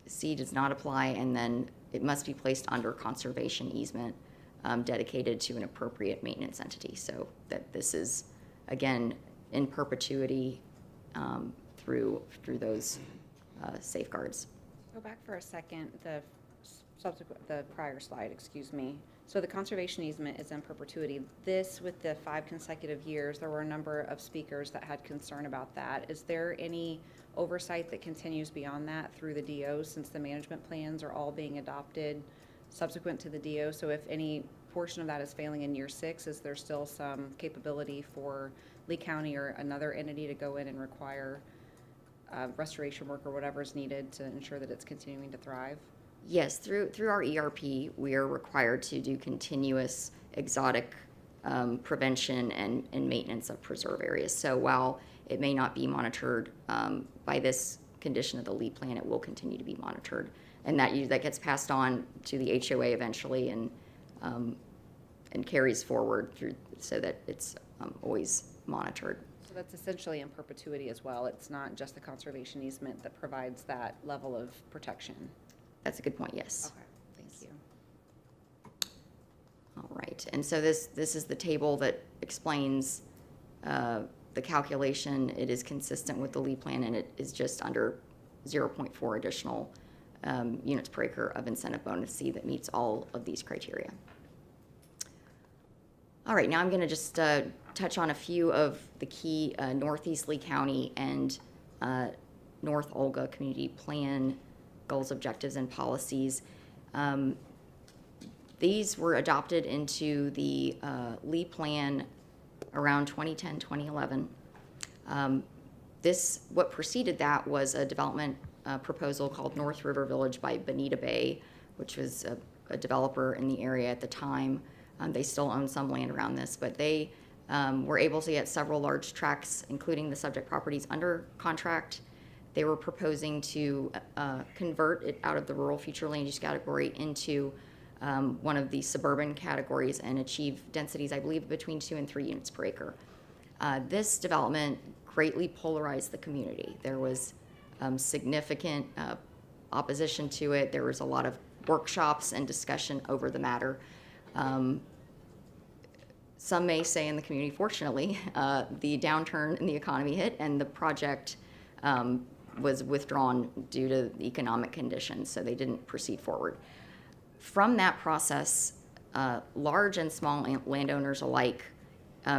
C does not apply, and then it must be placed under conservation easement dedicated to an appropriate maintenance entity, so that this is, again, in perpetuity through those safeguards. Go back for a second, the prior slide, excuse me. So the conservation easement is in perpetuity. This, with the 5 consecutive years, there were a number of speakers that had concern about that. Is there any oversight that continues beyond that through the DO, since the management plans are all being adopted subsequent to the DO? So if any portion of that is failing in year 6, is there still some capability for Lee County or another entity to go in and require restoration work or whatever is needed to ensure that it's continuing to thrive? Yes, through our ERP, we are required to do continuous exotic prevention and maintenance of preserve areas. So while it may not be monitored by this condition of the LEED plan, it will continue to be monitored, and that gets passed on to the HOA eventually, and carries forward through, so that it's always monitored. So that's essentially in perpetuity as well. It's not just the conservation easement that provides that level of protection. That's a good point, yes. Okay, thank you. All right, and so this is the table that explains the calculation. It is consistent with the lead plan, and it is just under 0.4 additional units per acre of incentive bonus C that meets all of these criteria. All right, now I'm going to just touch on a few of the key Northeast Lee County and North Olga Community Plan goals, objectives, and policies. These were adopted into the Lee Plan around 2010, 2011. What preceded that was a development proposal called North River Village by Bonita Bay, which was a developer in the area at the time. They still own some land around this, but they were able to get several large tracts, including the subject properties, under contract. They were proposing to convert it out of the rural future land use category into one of the suburban categories and achieve densities, I believe, between 2 and 3 units per acre. This development greatly polarized the community. There was significant opposition to it. There was a lot of workshops and discussion over the matter. Some may say in the community, fortunately, the downturn in the economy hit and the project was withdrawn due to economic conditions, so they didn't proceed forward. From that process, large and small landowners alike,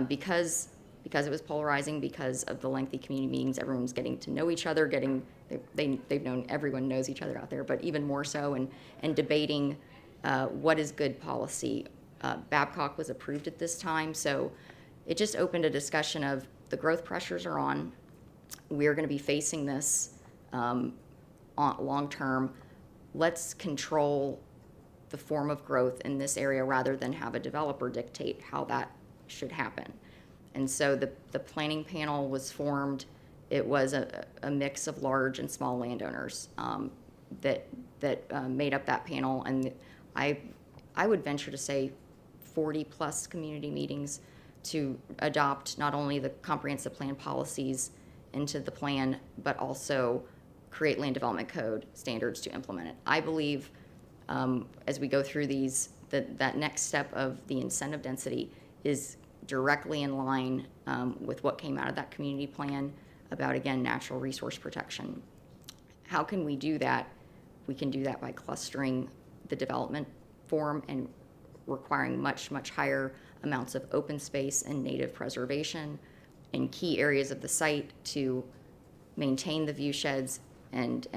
because it was polarizing, because of the lengthy community meetings, everyone's getting to know each other, they've known, everyone knows each other out there, but even more so, and debating what is good policy. Babcock was approved at this time, so it just opened a discussion of the growth pressures are on. We're going to be facing this long term. Let's control the form of growth in this area rather than have a developer dictate how that should happen. And so the planning panel was formed. It was a mix of large and small landowners that made up that panel, and I would venture to say 40 plus community meetings to adopt not only the comprehensive plan policies into the plan, but also create land development code standards to implement it. I believe as we go through these, that next step of the incentive density is directly in line with what came out of that community plan about, again, natural resource protection. How can we do that? We can do that by clustering the development form and requiring much, much higher amounts of open space and native preservation in key areas of the site to maintain the view sheds and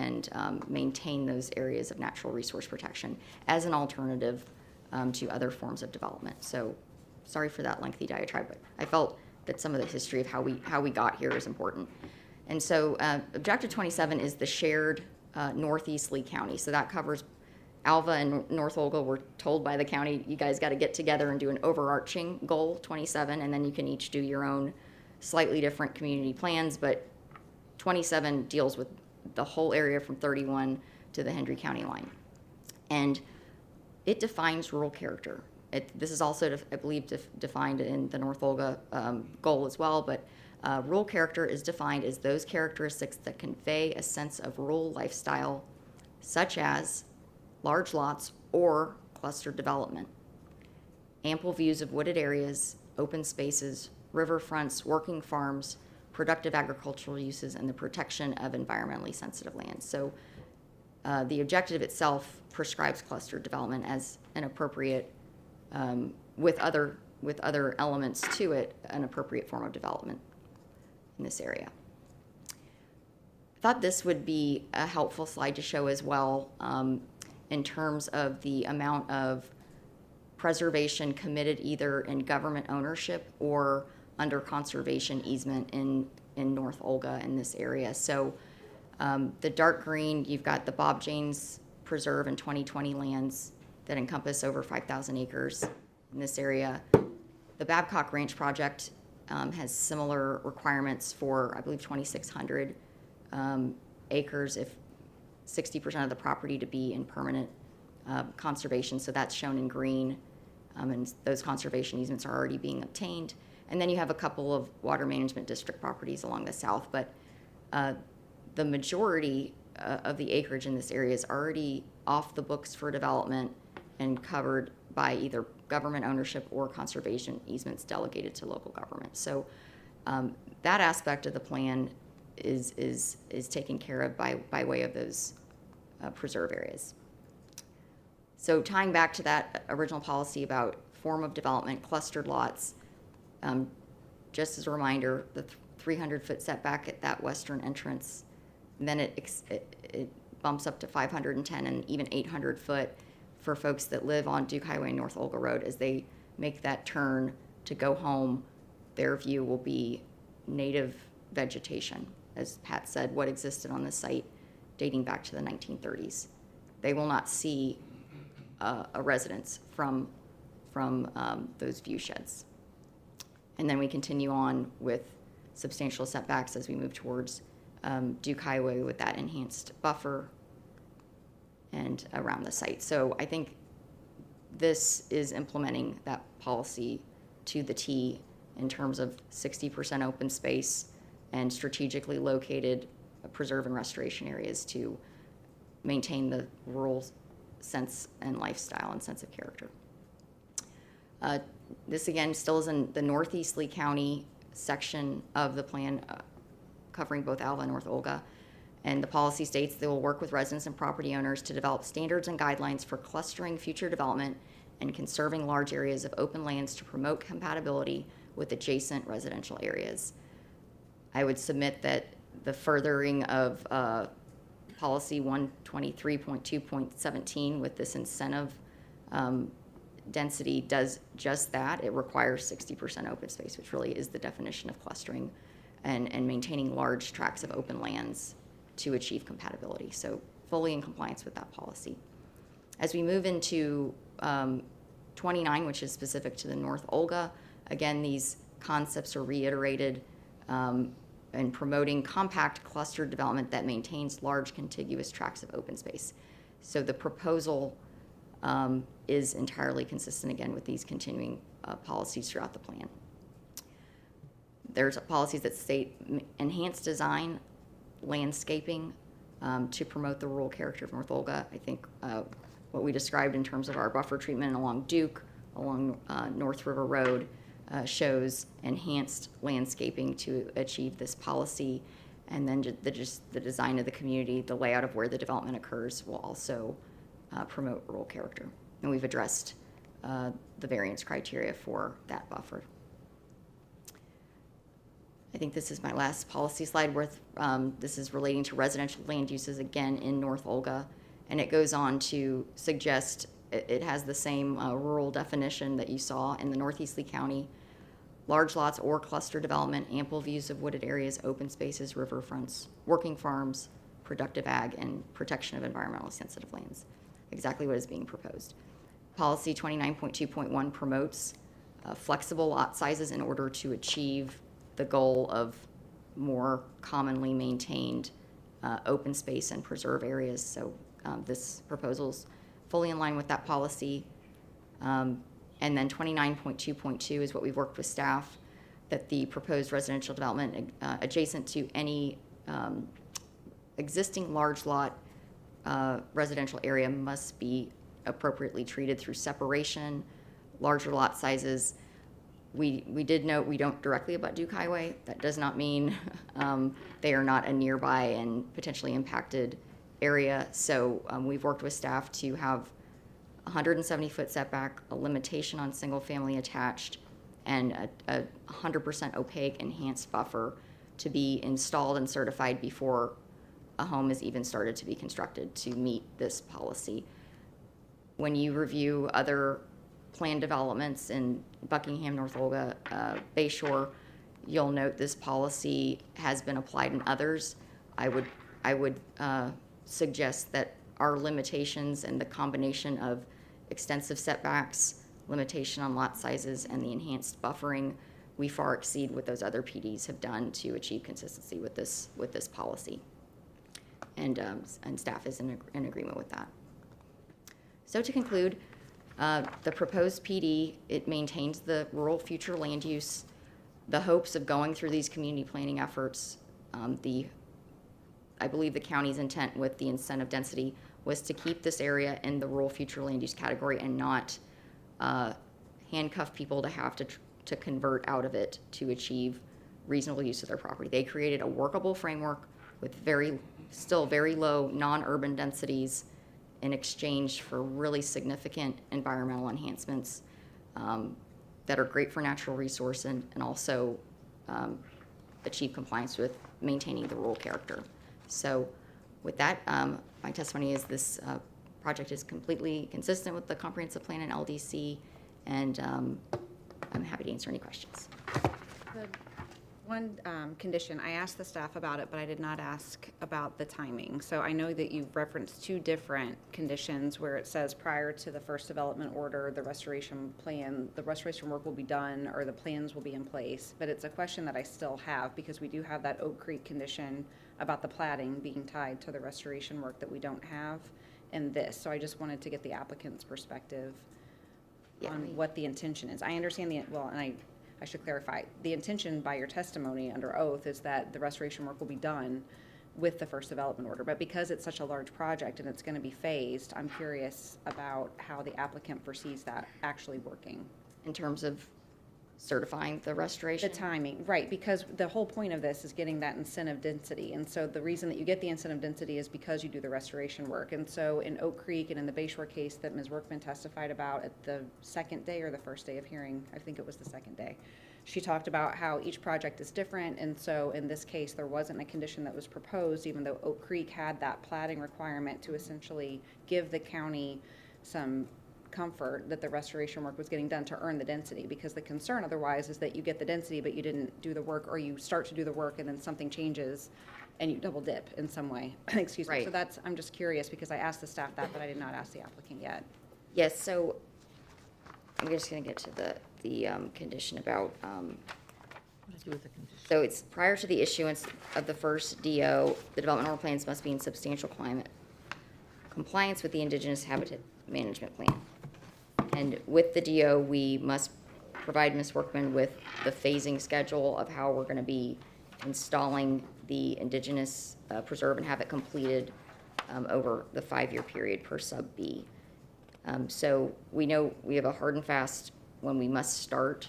maintain those areas of natural resource protection as an alternative to other forms of development. So sorry for that lengthy diatribe, but I felt that some of the history of how we got here is important. And so Objective 27 is the shared Northeast Lee County. So that covers Alva and North Olga. Were told by the county, you guys got to get together and do an overarching goal, 27, and then you can each do your own slightly different community plans, but 27 deals with the whole area from 31 to the Hendry County line. And it defines rural character. This is also, I believe, defined in the North Olga goal as well, but rural character is defined as those characteristics that convey a sense of rural lifestyle, such as large lots or clustered development, ample views of wooded areas, open spaces, riverfronts, working farms, productive agricultural uses, and the protection of environmentally sensitive land. So the objective itself prescribes clustered development as an appropriate, with other elements to it, an appropriate form of development in this area. I thought this would be a helpful slide to show as well in terms of the amount of preservation committed either in government ownership or under conservation easement in North Olga in this area. So the dark green, you've got the Bob Janes Preserve and 2020 lands that encompass over 5,000 acres in this area. The Babcock Ranch project has similar requirements for, I believe, 2,600 acres if 60% of the property to be in permanent conservation. So that's shown in green, and those conservation easements are already being obtained. And then you have a couple of water management district properties along the south, but the majority of the acreage in this area is already off the books for development and covered by either government ownership or conservation easements delegated to local government. So that aspect of the plan is taken care of by way of those preserve areas. So tying back to that original policy about form of development, clustered lots, just as a reminder, the 300-foot setback at that western entrance, and then it bumps up to 510 and even 800 foot for folks that live on Duke Highway and North Olga Road. As they make that turn to go home, their view will be native vegetation. As Pat said, what existed on the site dating back to the 1930s. They will not see a residence from those view sheds. And then we continue on with substantial setbacks as we move towards Duke Highway with that enhanced buffer and around the site. So I think this is implementing that policy to the T in terms of 60% open space and strategically located preserve and restoration areas to maintain the rural sense and lifestyle and sense of character. This again still is in the Northeast Lee County section of the plan covering both Alva and North Olga. And the policy states they will work with residents and property owners to develop standards and guidelines for clustering future development and conserving large areas of open lands to promote compatibility with adjacent residential areas. I would submit that the furthering of policy 123.2.17 with this incentive density does just that. It requires 60% open space, which really is the definition of clustering and maintaining large tracts of open lands to achieve compatibility. So fully in compliance with that policy. As we move into 29, which is specific to the North Olga, again, these concepts are reiterated in promoting compact cluster development that maintains large contiguous tracts of open space. So the proposal is entirely consistent again with these continuing policies throughout the plan. There's policies that state enhanced design, landscaping to promote the rural character of North Olga. I think what we described in terms of our buffer treatment along Duke, along North River Road, shows enhanced landscaping to achieve this policy. And then the design of the community, the layout of where the development occurs will also promote rural character. And we've addressed the variance criteria for that buffer. I think this is my last policy slide worth, this is relating to residential land uses again in North Olga. And it goes on to suggest it has the same rural definition that you saw in the Northeast Lee County. Large lots or cluster development, ample views of wooded areas, open spaces, riverfronts, working farms, productive ag, and protection of environmentally sensitive lands. Exactly what is being proposed. Policy 29.2.1 promotes flexible lot sizes in order to achieve the goal of more commonly maintained open space and preserve areas. So this proposal's fully in line with that policy. And then 29.2.2 is what we've worked with staff, that the proposed residential development adjacent to any existing large lot residential area must be appropriately treated through separation, larger lot sizes. We did note we don't directly abut Duke Highway. That does not mean they are not a nearby and potentially impacted area. So we've worked with staff to have 170-foot setback, a limitation on single-family attached, and a 100% opaque enhanced buffer to be installed and certified before a home is even started to be constructed to meet this policy. When you review other planned developments in Buckingham, North Olga, Bayshore, you'll note this policy has been applied in others. I would suggest that our limitations and the combination of extensive setbacks, limitation on lot sizes, and the enhanced buffering, we far exceed what those other PDs have done to achieve consistency with this policy. And staff is in agreement with that. So to conclude, the proposed PD, it maintains the rural future land use the hopes of going through these community planning efforts, I believe the county's intent with the incentive density was to keep this area in the rural future land use category and not handcuff people to have to convert out of it to achieve reasonable use of their property. They created a workable framework with still very low non-urban densities in exchange for really significant environmental enhancements that are great for natural resource and also achieve compliance with maintaining the rural character. So with that, my testimony is this project is completely consistent with the comprehensive plan and LDC, and I'm happy to answer any questions. The one condition, I asked the staff about it, but I did not ask about the timing. So I know that you referenced two different conditions where it says prior to the first development order, the restoration plan, the restoration work will be done or the plans will be in place. But it's a question that I still have because we do have that Oak Creek condition about the plating being tied to the restoration work that we don't have in this. So I just wanted to get the applicant's perspective on what the intention is. I understand and I should clarify, the intention by your testimony under oath is that the restoration work will be done with the first development order. But because it's such a large project and it's going to be phased, I'm curious about how the applicant foresees that actually working. In terms of certifying the restoration? The timing, right, because the whole point of this is getting that incentive density. And so the reason that you get the incentive density is because you do the restoration work. And so in Oak Creek and in the Bayshore case that Ms. Workman testified about at the second day or the first day of hearing, I think it was the second day, she talked about how each project is different. And so in this case, there wasn't a condition that was proposed, even though Oak Creek had that plating requirement to essentially give the county some comfort that the restoration work was getting done to earn the density, because the concern otherwise is that you get the density but you didn't do the work, or you start to do the work and then something changes and you double dip in some way. Excuse me. Right. So that's, I'm just curious because I asked the staff that, but I did not ask the applicant yet. Yes, so I'm just going to get to the condition about, so it's prior to the issuance of the first DO, the developmental plans must be in substantial climate compliance with the Indigenous Habitat Management Plan. And with the DO, we must provide Ms. Workman with the phasing schedule of how we're going to be installing the Indigenous preserve and have it completed over the 5-year period per sub B. So we know we have a hard and fast when we must start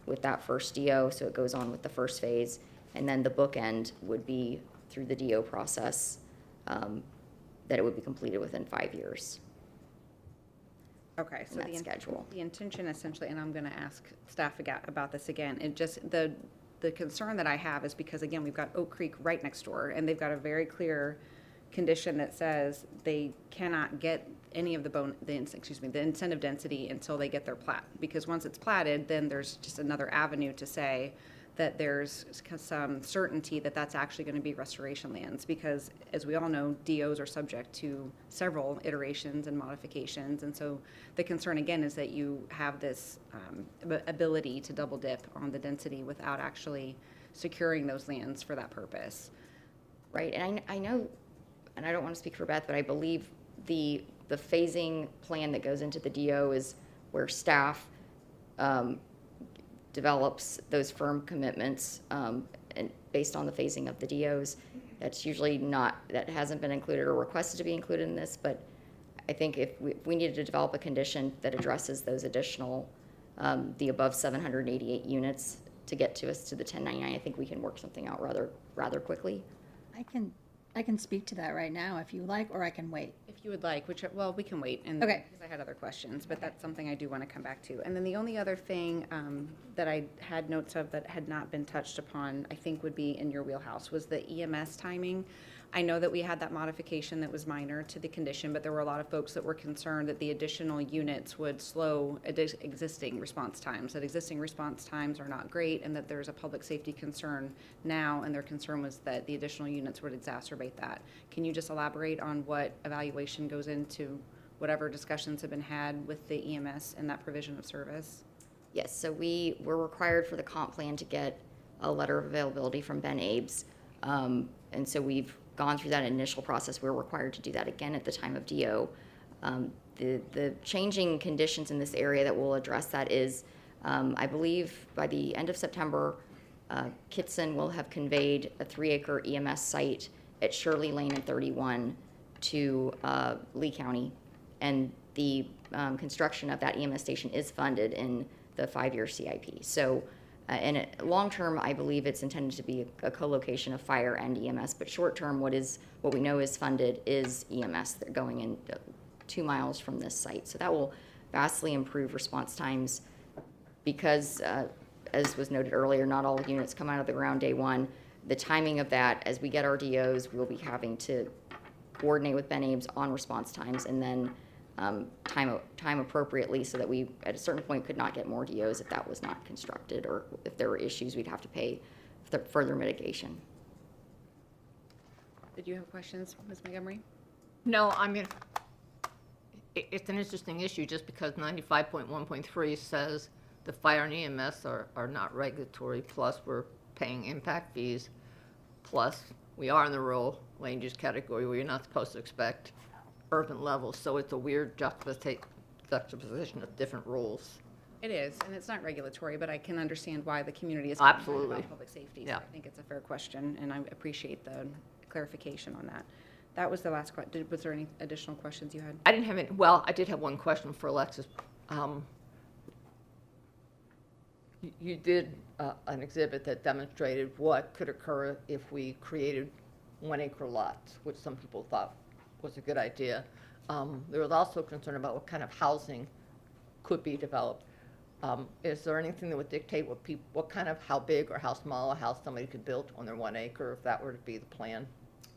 with that first DO, so it goes on with the first phase, and then the bookend would be through the DO process, that it would be completed within 5 years. Okay, so that schedule. The intention essentially, and I'm going to ask staff about this again, it just, the concern that I have is because, again, we've got Oak Creek right next door, and they've got a very clear condition that says they cannot get any of the incentive density until they get their plat. Because once it's platted, then there's just another avenue to say that there's some certainty that that's actually going to be restoration lands, because as we all know, DOs are subject to several iterations and modifications. And so the concern again is that you have this ability to double dip on the density without actually securing those lands for that purpose. Right, and I know, and I don't want to speak for Beth, but I believe the phasing plan that goes into the DO is where staff develops those firm commitments and based on the phasing of the DOs. That's usually that hasn't been included or requested to be included in this, but I think if we needed to develop a condition that addresses those additional, the above 788 units to get to us to the 1099, I think we can work something out rather quickly. I can speak to that right now if you like, or I can wait. If you would like, well, we can wait, and Okay. because I had other questions, but that's something I do want to come back to. And then the only other thing that I had notes of that had not been touched upon, I think would be in your wheelhouse, was the EMS timing. I know that we had that modification that was minor to the condition, but there were a lot of folks that were concerned that the additional units would slow existing response times, that existing response times are not great, and that there's a public safety concern now, and their concern was that the additional units would exacerbate that. Can you just elaborate on what evaluation goes into whatever discussions have been had with the EMS and that provision of service? Yes, so we were required for the comp plan to get a letter of availability from Ben Abes. And so we've gone through that initial process. We're required to do that again at the time of DO. The changing conditions in this area that will address that is, I believe by the end of September, Kitson will have conveyed a 3-acre EMS site at Shirley Lane and 31 to Lee County, and the construction of that EMS station is funded in the 5-year CIP. So, long-term, I believe it's intended to be a co-location of fire and EMS, but short-term, what we know is funded is EMS. They're going in 2 miles from this site. So that will vastly improve response times because, as was noted earlier, not all units come out of the ground day one. The timing of that, as we get our DOs, we'll be having to coordinate with Ben Ames on response times and then time appropriately so that we, at a certain point, could not get more DOs if that was not constructed, or if there were issues, we'd have to pay for further mitigation. Did you have questions, Ms. Montgomery? No, I mean, it's an interesting issue just because 95.1.3 says the fire and EMS are not regulatory, plus we're paying impact fees, plus we are in the rural land use category where you're not supposed to expect urban levels. So it's a weird juxtaposition of different rules. It is, and it's not regulatory, but I can understand why the community is Absolutely. concerned about public safety. So Yeah. I think it's a fair question, and I appreciate the clarification on that. That was the last question. Was there any additional questions you had? I didn't have any, well, I did have one question for Alexis. You did an exhibit that demonstrated what could occur if we created 1-acre lots, which some people thought was a good idea. There was also concern about what kind of housing could be developed. Is there anything that would dictate how big or how small a house somebody could build on their 1 acre if that were to be the plan?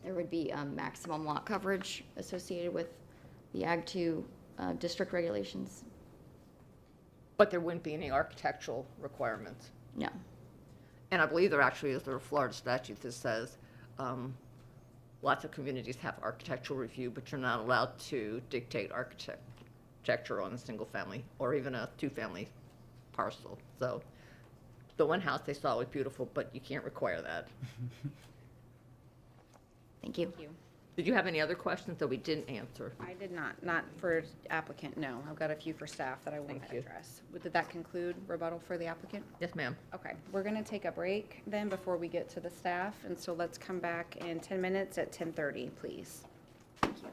There would be maximum lot coverage associated with the Ag 2 district regulations. But there wouldn't be any architectural requirements. No. And I believe there actually is a Florida statute that says lots of communities have architectural review, but you're not allowed to dictate architecture on a single family or even a 2-family parcel. So the one house they saw was beautiful, but you can't require that. Thank you. Thank you. Did you have any other questions that we didn't answer? I did not for applicant, no. I've got a few for staff that I want Thank to you. address. Did that conclude rebuttal for the applicant? Yes, ma'am. Okay, we're going to take a break then before we get to the staff, and so let's come back in 10 minutes at 10:30, please. Thank you.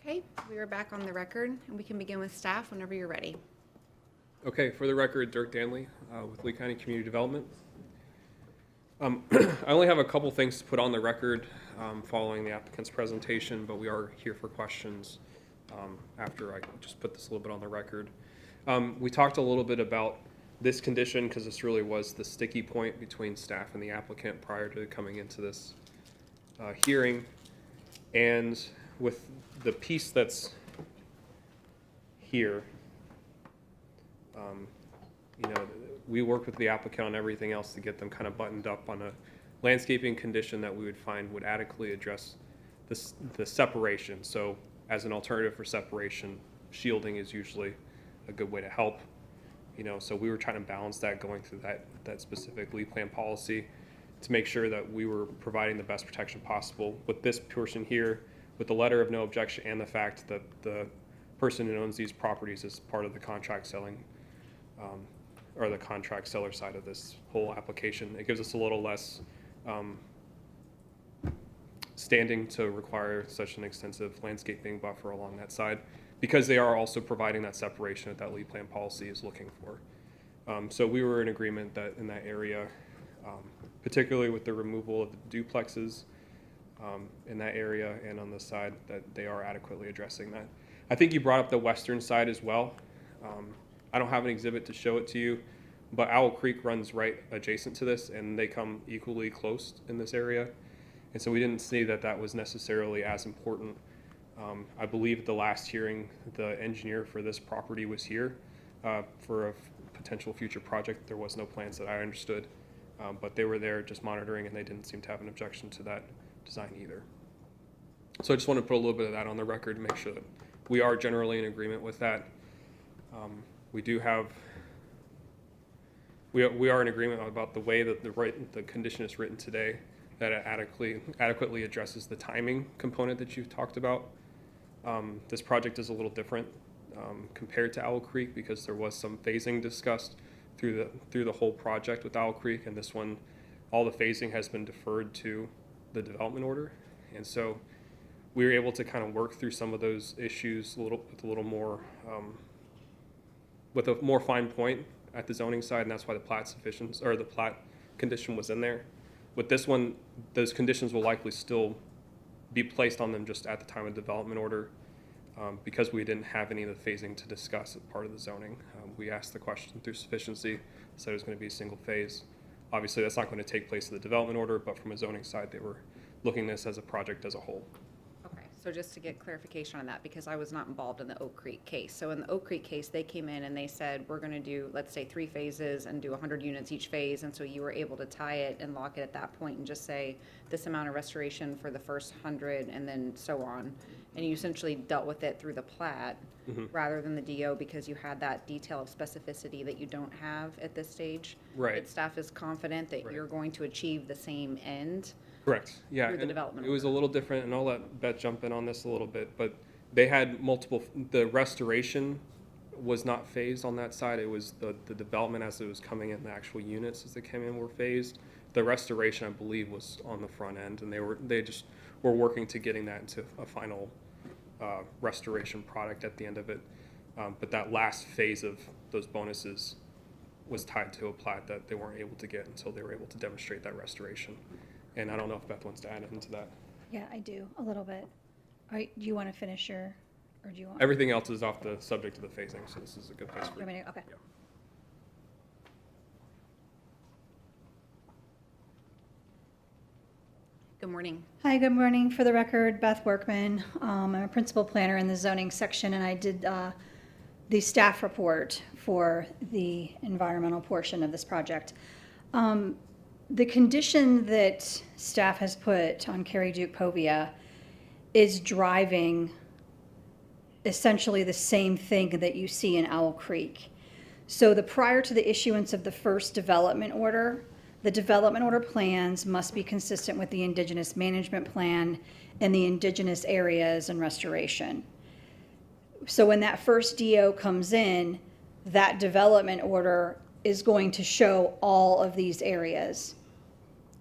Okay, we are back on the record, and we can begin with staff whenever you're ready. Okay, for the record, Dirk Danley with Lee County Community Development. I only have a couple things to put on the record following the applicant's presentation, but we are here for questions after I just put this a little bit on the record. We talked a little bit about this condition because this really was the sticky point between staff and the applicant prior to coming into this hearing. And with the piece that's here, you know, we worked with the applicant on everything else to get them kind of buttoned up on a landscaping condition that we would find would adequately address the separation. So as an alternative for separation, shielding is usually a good way to help. You know, so we were trying to balance that going through that specific lead plan policy to make sure that we were providing the best protection possible with this portion here, with the letter of no objection and the fact that the person who owns these properties is part of the contract selling or the contract seller side of this whole application. It gives us a little less standing to require such an extensive landscaping buffer along that side, because they are also providing that separation that lead plan policy is looking for. So we were in agreement that in that area, particularly with the removal of the duplexes in that area and on the side, that they are adequately addressing that. I think you brought up the western side as well. I don't have an exhibit to show it to you, but Owl Creek runs right adjacent to this, and they come equally close in this area. And so we didn't see that that was necessarily as important. I believe at the last hearing, the engineer for this property was here for a potential future project. There was no plans that I understood, but they were there just monitoring, and they didn't seem to have an objection to that design either. So I just want to put a little bit of that on the record to make sure that we are generally in agreement with that. We do have, we are in agreement about the way that the condition is written today, that it adequately addresses the timing component that you've talked about. This project is a little different compared to Owl Creek because there was some phasing discussed through the whole project with Owl Creek, and this one, all the phasing has been deferred to the development order, and so we were able to kind of work through some of those issues with a little more with a more fine point at the zoning side, and that's why the plat sufficiency or the plat condition was in there. With this one, those conditions will likely still be placed on them just at the time of development order because we didn't have any of the phasing to discuss as part of the zoning. We asked the question through sufficiency, said it was going to be a single phase. Obviously, that's not going to take place in the development order, but from a zoning side, they were looking at this as a project as a whole. Okay, so just to get clarification on that, because I was not involved in the Oak Creek case. So in the Oak Creek case, they came in and they said, we're going to do, let's say, 3 phases and do 100 units each phase. And so you were able to tie it and lock it at that point and just say this amount of restoration for the first 100 and then so on. And you essentially dealt with it through the plat rather than the DO because you had that detail of specificity that you don't have at this stage. Right. That staff is confident that you're going to achieve the same end. Correct. Yeah, Through the and development it was a little different, and I'll let Beth jump in on this a little bit, but they had multiple, the restoration was not phased on that side. It was the development as it was coming in, the actual units as they came in were phased. The restoration, I believe, was on the front end, and they just were working to getting that into a final restoration product at the end of it. But that last phase of those bonuses was tied to a plat that they weren't able to get until they were able to demonstrate that restoration. And I don't know if Beth wants to add into that. Yeah, I do, a little bit. All right, do you want to finish your, or do you want? Everything else is off the subject of the phasing, so this is a good place for you. Okay. Yeah. Good morning. Hi, good morning. For the record, Beth Workman. I'm a principal planner in the zoning section, and I did the staff report for the environmental portion of this project. The condition that staff has put on Cary+Duke+Povia is driving essentially the same thing that you see in Owl Creek. So prior to the issuance of the first development order, the development order plans must be consistent with the Indigenous Management Plan and the Indigenous areas and restoration. So when that first DO comes in, that development order is going to show all of these areas.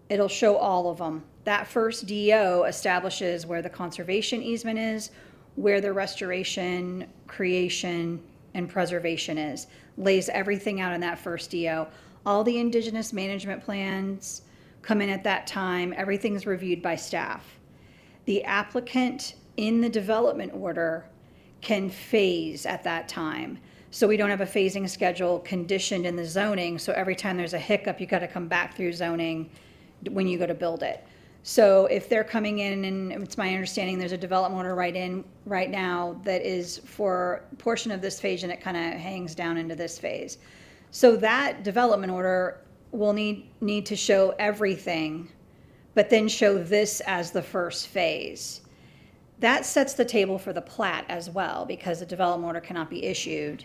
It'll show all of them. That first DO establishes where the conservation easement is, where the restoration, creation, and preservation is. Lays everything out in that first DO. All the indigenous management plans come in at that time. Everything's reviewed by staff. The applicant in the development order can phase at that time. So we don't have a phasing schedule conditioned in the zoning, so every time there's a hiccup, you gotta come back through zoning when you go to build it. So if they're coming in, and it's my understanding there's a development order right now that is for a portion of this phase, and it kind of hangs down into this phase. So that development order will need to show everything, but then show this as the first phase. That sets the table for the plat as well, because the development order cannot be issued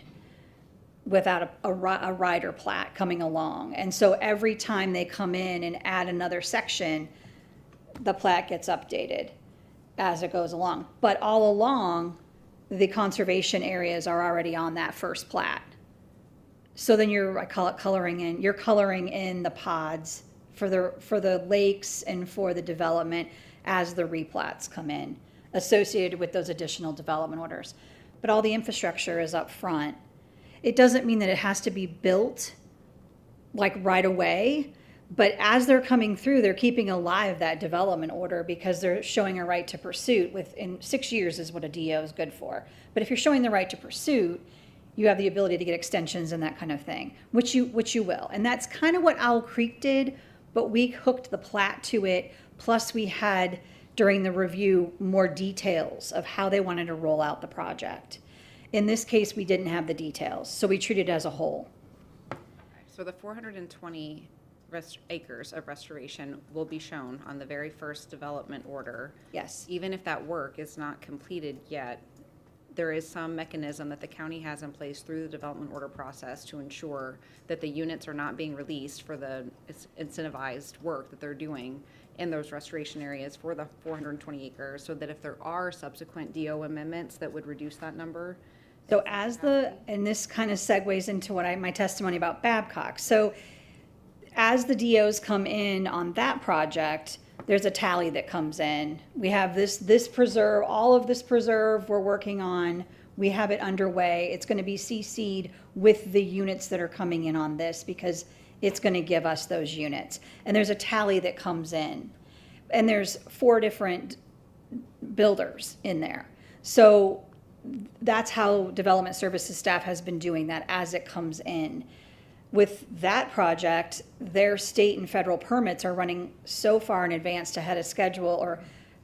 without a rider plat coming along. And so every time they come in and add another section, the plat gets updated as it goes along. But all along, the conservation areas are already on that first plat. So then I call it coloring in. You're coloring in the pods for the lakes and for the development as the replats come in, associated with those additional development orders. But all the infrastructure is up front. It doesn't mean that it has to be built like right away, but as they're coming through, they're keeping alive that development order because they're showing a right to pursuit. Within 6 years is what a DO is good for. But if you're showing the right to pursuit, you have the ability to get extensions and that kind of thing, which you will. And that's kind of what Owl Creek did, but we hooked the plat to it. Plus we had, during the review, more details of how they wanted to roll out the project. In this case, we didn't have the details, so we treated it as a whole. So the 420 acres of restoration will be shown on the very first development order. Yes. Even if that work is not completed yet, there is some mechanism that the county has in place through the development order process to ensure that the units are not being released for the incentivized work that they're doing in those restoration areas for the 420 acres, so that if there are subsequent DO amendments that would reduce that number. So and this kind of segues into my testimony about Babcock. So as the DOs come in on that project, there's a tally that comes in. We have this preserve, all of this preserve we're working on. We have it underway. It's going to be CC'd with the units that are coming in on this because it's going to give us those units. And there's a tally that comes in. And there's 4 different builders in there. So that's how development services staff has been doing that as it comes in. With that project, their state and federal permits are running so far in advance ahead of schedule, or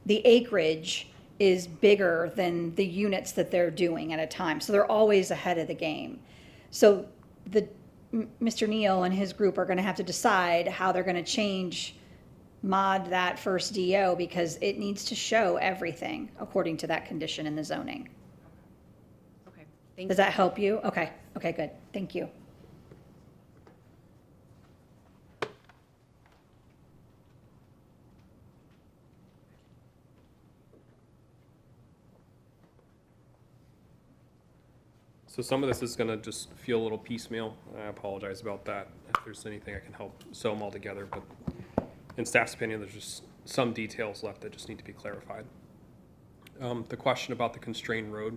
the acreage is bigger than the units that they're doing at a time. So they're always ahead of the game. So Mr. Neal and his group are going to have to decide how they're going to mod that first DO, because it needs to show everything according to that condition in the zoning. Okay, thank you. Does that help you? Okay, good. Thank you. So some of this is going to just feel a little piecemeal. I apologize about that. If there's anything I can help sew them all together, but in staff's opinion, there's just some details left that just need to be clarified. The question about the constrained road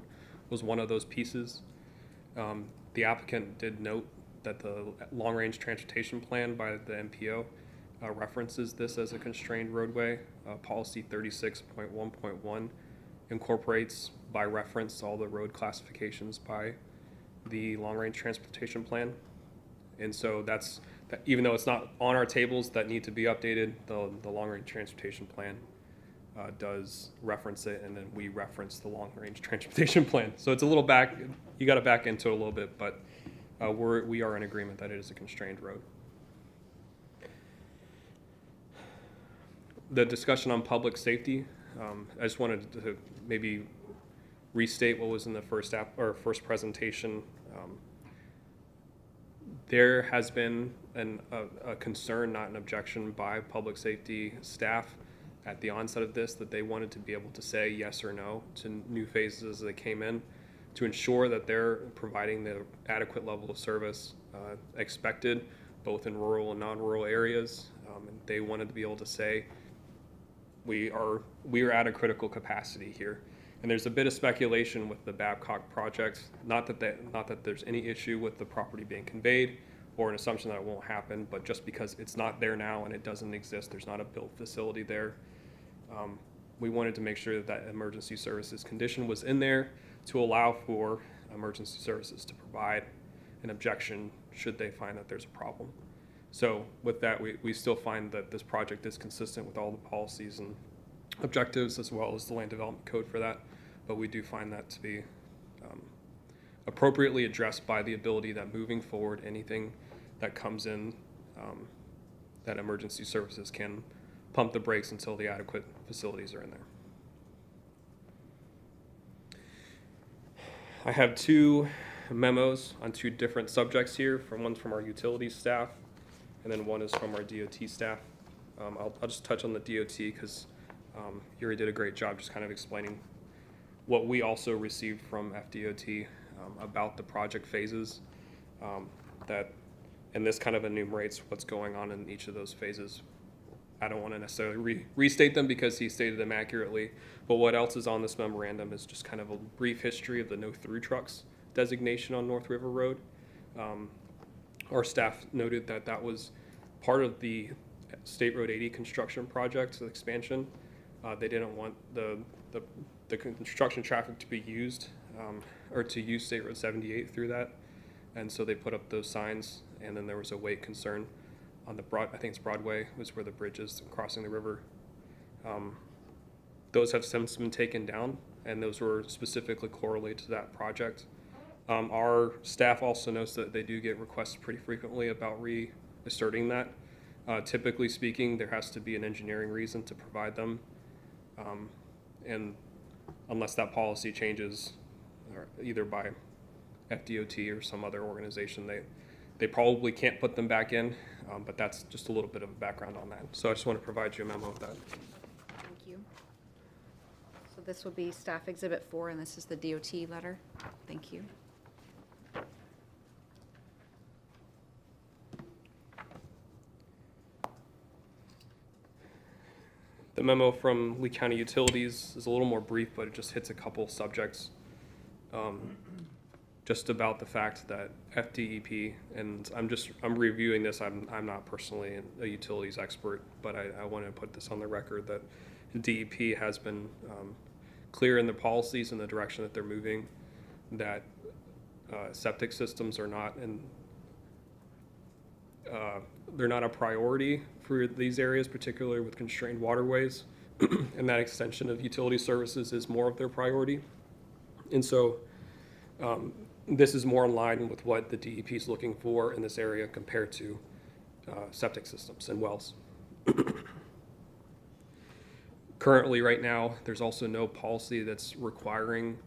was one of those pieces. The applicant did note that the long-range transportation plan by the MPO references this as a constrained roadway. Policy 36.1.1 incorporates by reference all the road classifications by the long-range transportation plan. And so even though it's not on our tables that need to be updated, the long-range transportation plan does reference it, and then we reference the long-range transportation plan. So it's a little you got to back into it a little bit, but we are in agreement that it is a constrained road. The discussion on public safety, I just wanted to maybe restate what was in the first presentation. There has been a concern, not an objection, by public safety staff at the onset of this, that they wanted to be able to say yes or no to new phases as they came in, to ensure that they're providing the adequate level of service expected, both in rural and non-rural areas. And they wanted to be able to say, we are at a critical capacity here. And there's a bit of speculation with the Babcock project, not that there's any issue with the property being conveyed or an assumption that it won't happen, but just because it's not there now and it doesn't exist, there's not a built facility there. We wanted to make sure that that emergency services condition was in there to allow for emergency services to provide an objection should they find that there's a problem. So with that, we still find that this project is consistent with all the policies and objectives as well as the land development code for that, but we do find that to be appropriately addressed by the ability that moving forward, anything that comes in, that emergency services can pump the brakes until the adequate facilities are in there. I have two memos on two different subjects here. One's from our utilities staff, and then one is from our DOT staff. I'll just touch on the DOT because Yuri did a great job just kind of explaining what we also received from FDOT about the project phases, and this kind of enumerates what's going on in each of those phases. I don't want to necessarily restate them because he stated them accurately, but what else is on this memorandum is just kind of a brief history of the no-through trucks designation on North River Road. Our staff noted that that was part of the State Road 80 construction project, the expansion. They didn't want the construction traffic to be used or to use State Road 78 through that, and so they put up those signs. And then there was a weight concern on the I think it's Broadway, was where the bridge is crossing the river. Those have since been taken down, and those were specifically correlated to that project. Our staff also knows that they do get requests pretty frequently about reasserting that. Typically speaking, there has to be an engineering reason to provide them. And unless that policy changes, either by FDOT or some other organization, they probably can't put them back in, but that's just a little bit of a background on that. So I just want to provide you a memo of that. Thank you. So this will be Staff Exhibit 4, and this is the DOT letter. Thank you. The memo from Lee County Utilities is a little more brief, but it just hits a couple subjects. Just about the fact that FDEP, and I'm reviewing this, I'm not personally a utilities expert, but I want to put this on the record that DEP has been clear in their policies and the direction that they're moving, that septic systems are not they're not a priority for these areas, particularly with constrained waterways, and that extension of utility services is more of their priority. And so this is more in line with what the DEP is looking for in this area compared to septic systems and wells. Currently, right now, there's also no policy that's requiring,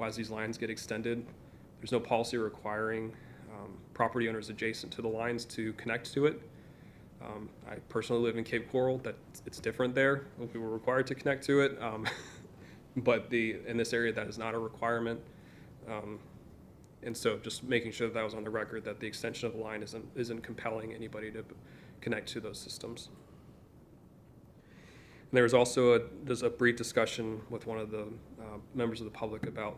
as these lines get extended, there's no policy requiring property owners adjacent to the lines to connect to it. I personally live in Cape Coral. It's different there. We were required to connect to it, but in this area that is not a requirement. And so just making sure that was on the record, that the extension of the line isn't compelling anybody to connect to those systems. And there was also there's a brief discussion with one of the members of the public about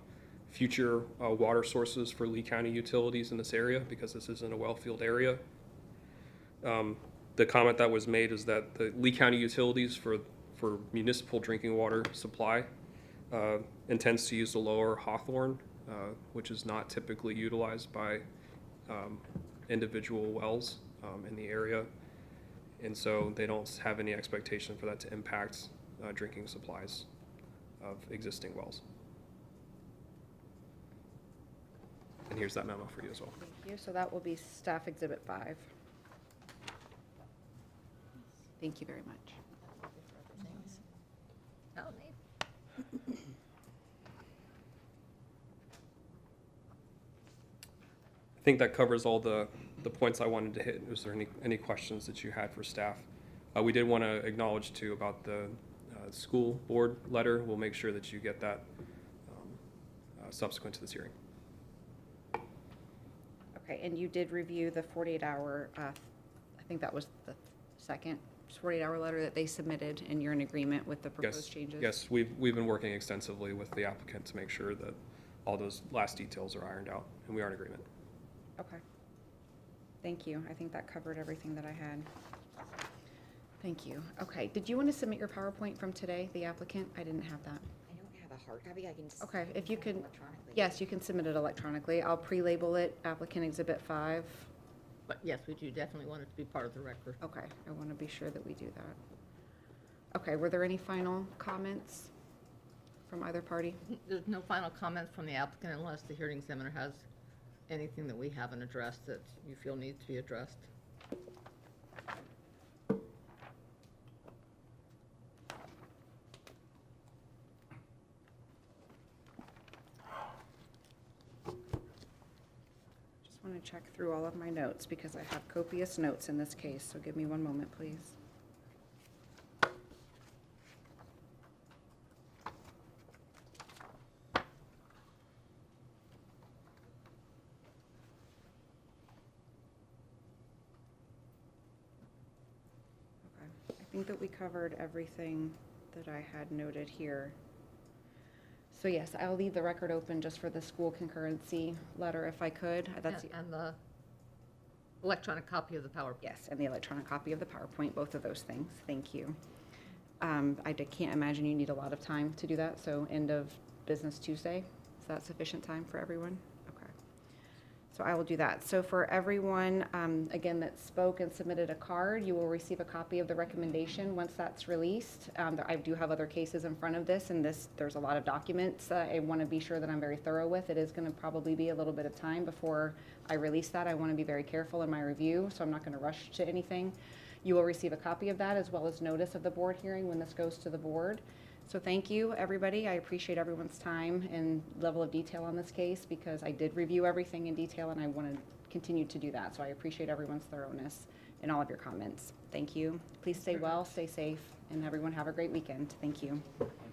future water sources for Lee County Utilities in this area, because this isn't a well-field area. The comment that was made is that the Lee County Utilities for municipal drinking water supply intends to use the lower Hawthorne, which is not typically utilized by individual wells in the area. And so they don't have any expectation for that to impact drinking supplies of existing wells. And here's that memo for you as well. Thank you. So that will be Staff Exhibit 5. Thank you very much. I think that covers all the points I wanted to hit. Was there any questions that you had for staff? We did want to acknowledge too about the school board letter. We'll make sure that you get that subsequent to this hearing. Okay, and you did review the 48-hour, I think that was the second 48-hour letter that they submitted, and you're in agreement with the Yes, proposed changes? yes, we've been working extensively with the applicant to make sure that all those last details are ironed out, and we are in agreement. Okay. Thank you. I think that covered everything that I had. Thank you. Okay, did you want to submit your PowerPoint from today, the applicant? I didn't have that. I don't have a hard copy, I can. Okay, if you could, Electronically. yes, you can submit it electronically. I'll pre-label it applicant Exhibit 5. But yes, we do definitely want it to be part of the record. Okay, I want to be sure that we do that. Okay, were there any final comments from either party? There's no final comments from the applicant unless the hearing examiner has anything that we haven't addressed that you feel needs to be addressed. Just want to check through all of my notes because I have copious notes in this case, so give me one moment, please. Okay, I think that we covered everything that I had noted here. So yes, I'll leave the record open just for the school concurrency letter if I could. That's, And the electronic copy of the PowerPoint. yes, and the electronic copy of the PowerPoint, both of those things. Thank you. Can't imagine you need a lot of time to do that, so end of business Tuesday. Is that sufficient time for everyone? Okay. So I will do that. So for everyone, again, that spoke and submitted a card, you will receive a copy of the recommendation once that's released. I do have other cases in front of this, and there's a lot of documents I want to be sure that I'm very thorough with. It is going to probably be a little bit of time before I release that. I want to be very careful in my review, so I'm not going to rush to anything. You will receive a copy of that as well as notice of the board hearing when this goes to the board. So thank you, everybody. I appreciate everyone's time and level of detail on this case because I did review everything in detail and I want to continue to do that. So I appreciate everyone's thoroughness and all of your comments. Thank you. Please stay well, stay safe, and everyone have a great weekend. Thank you.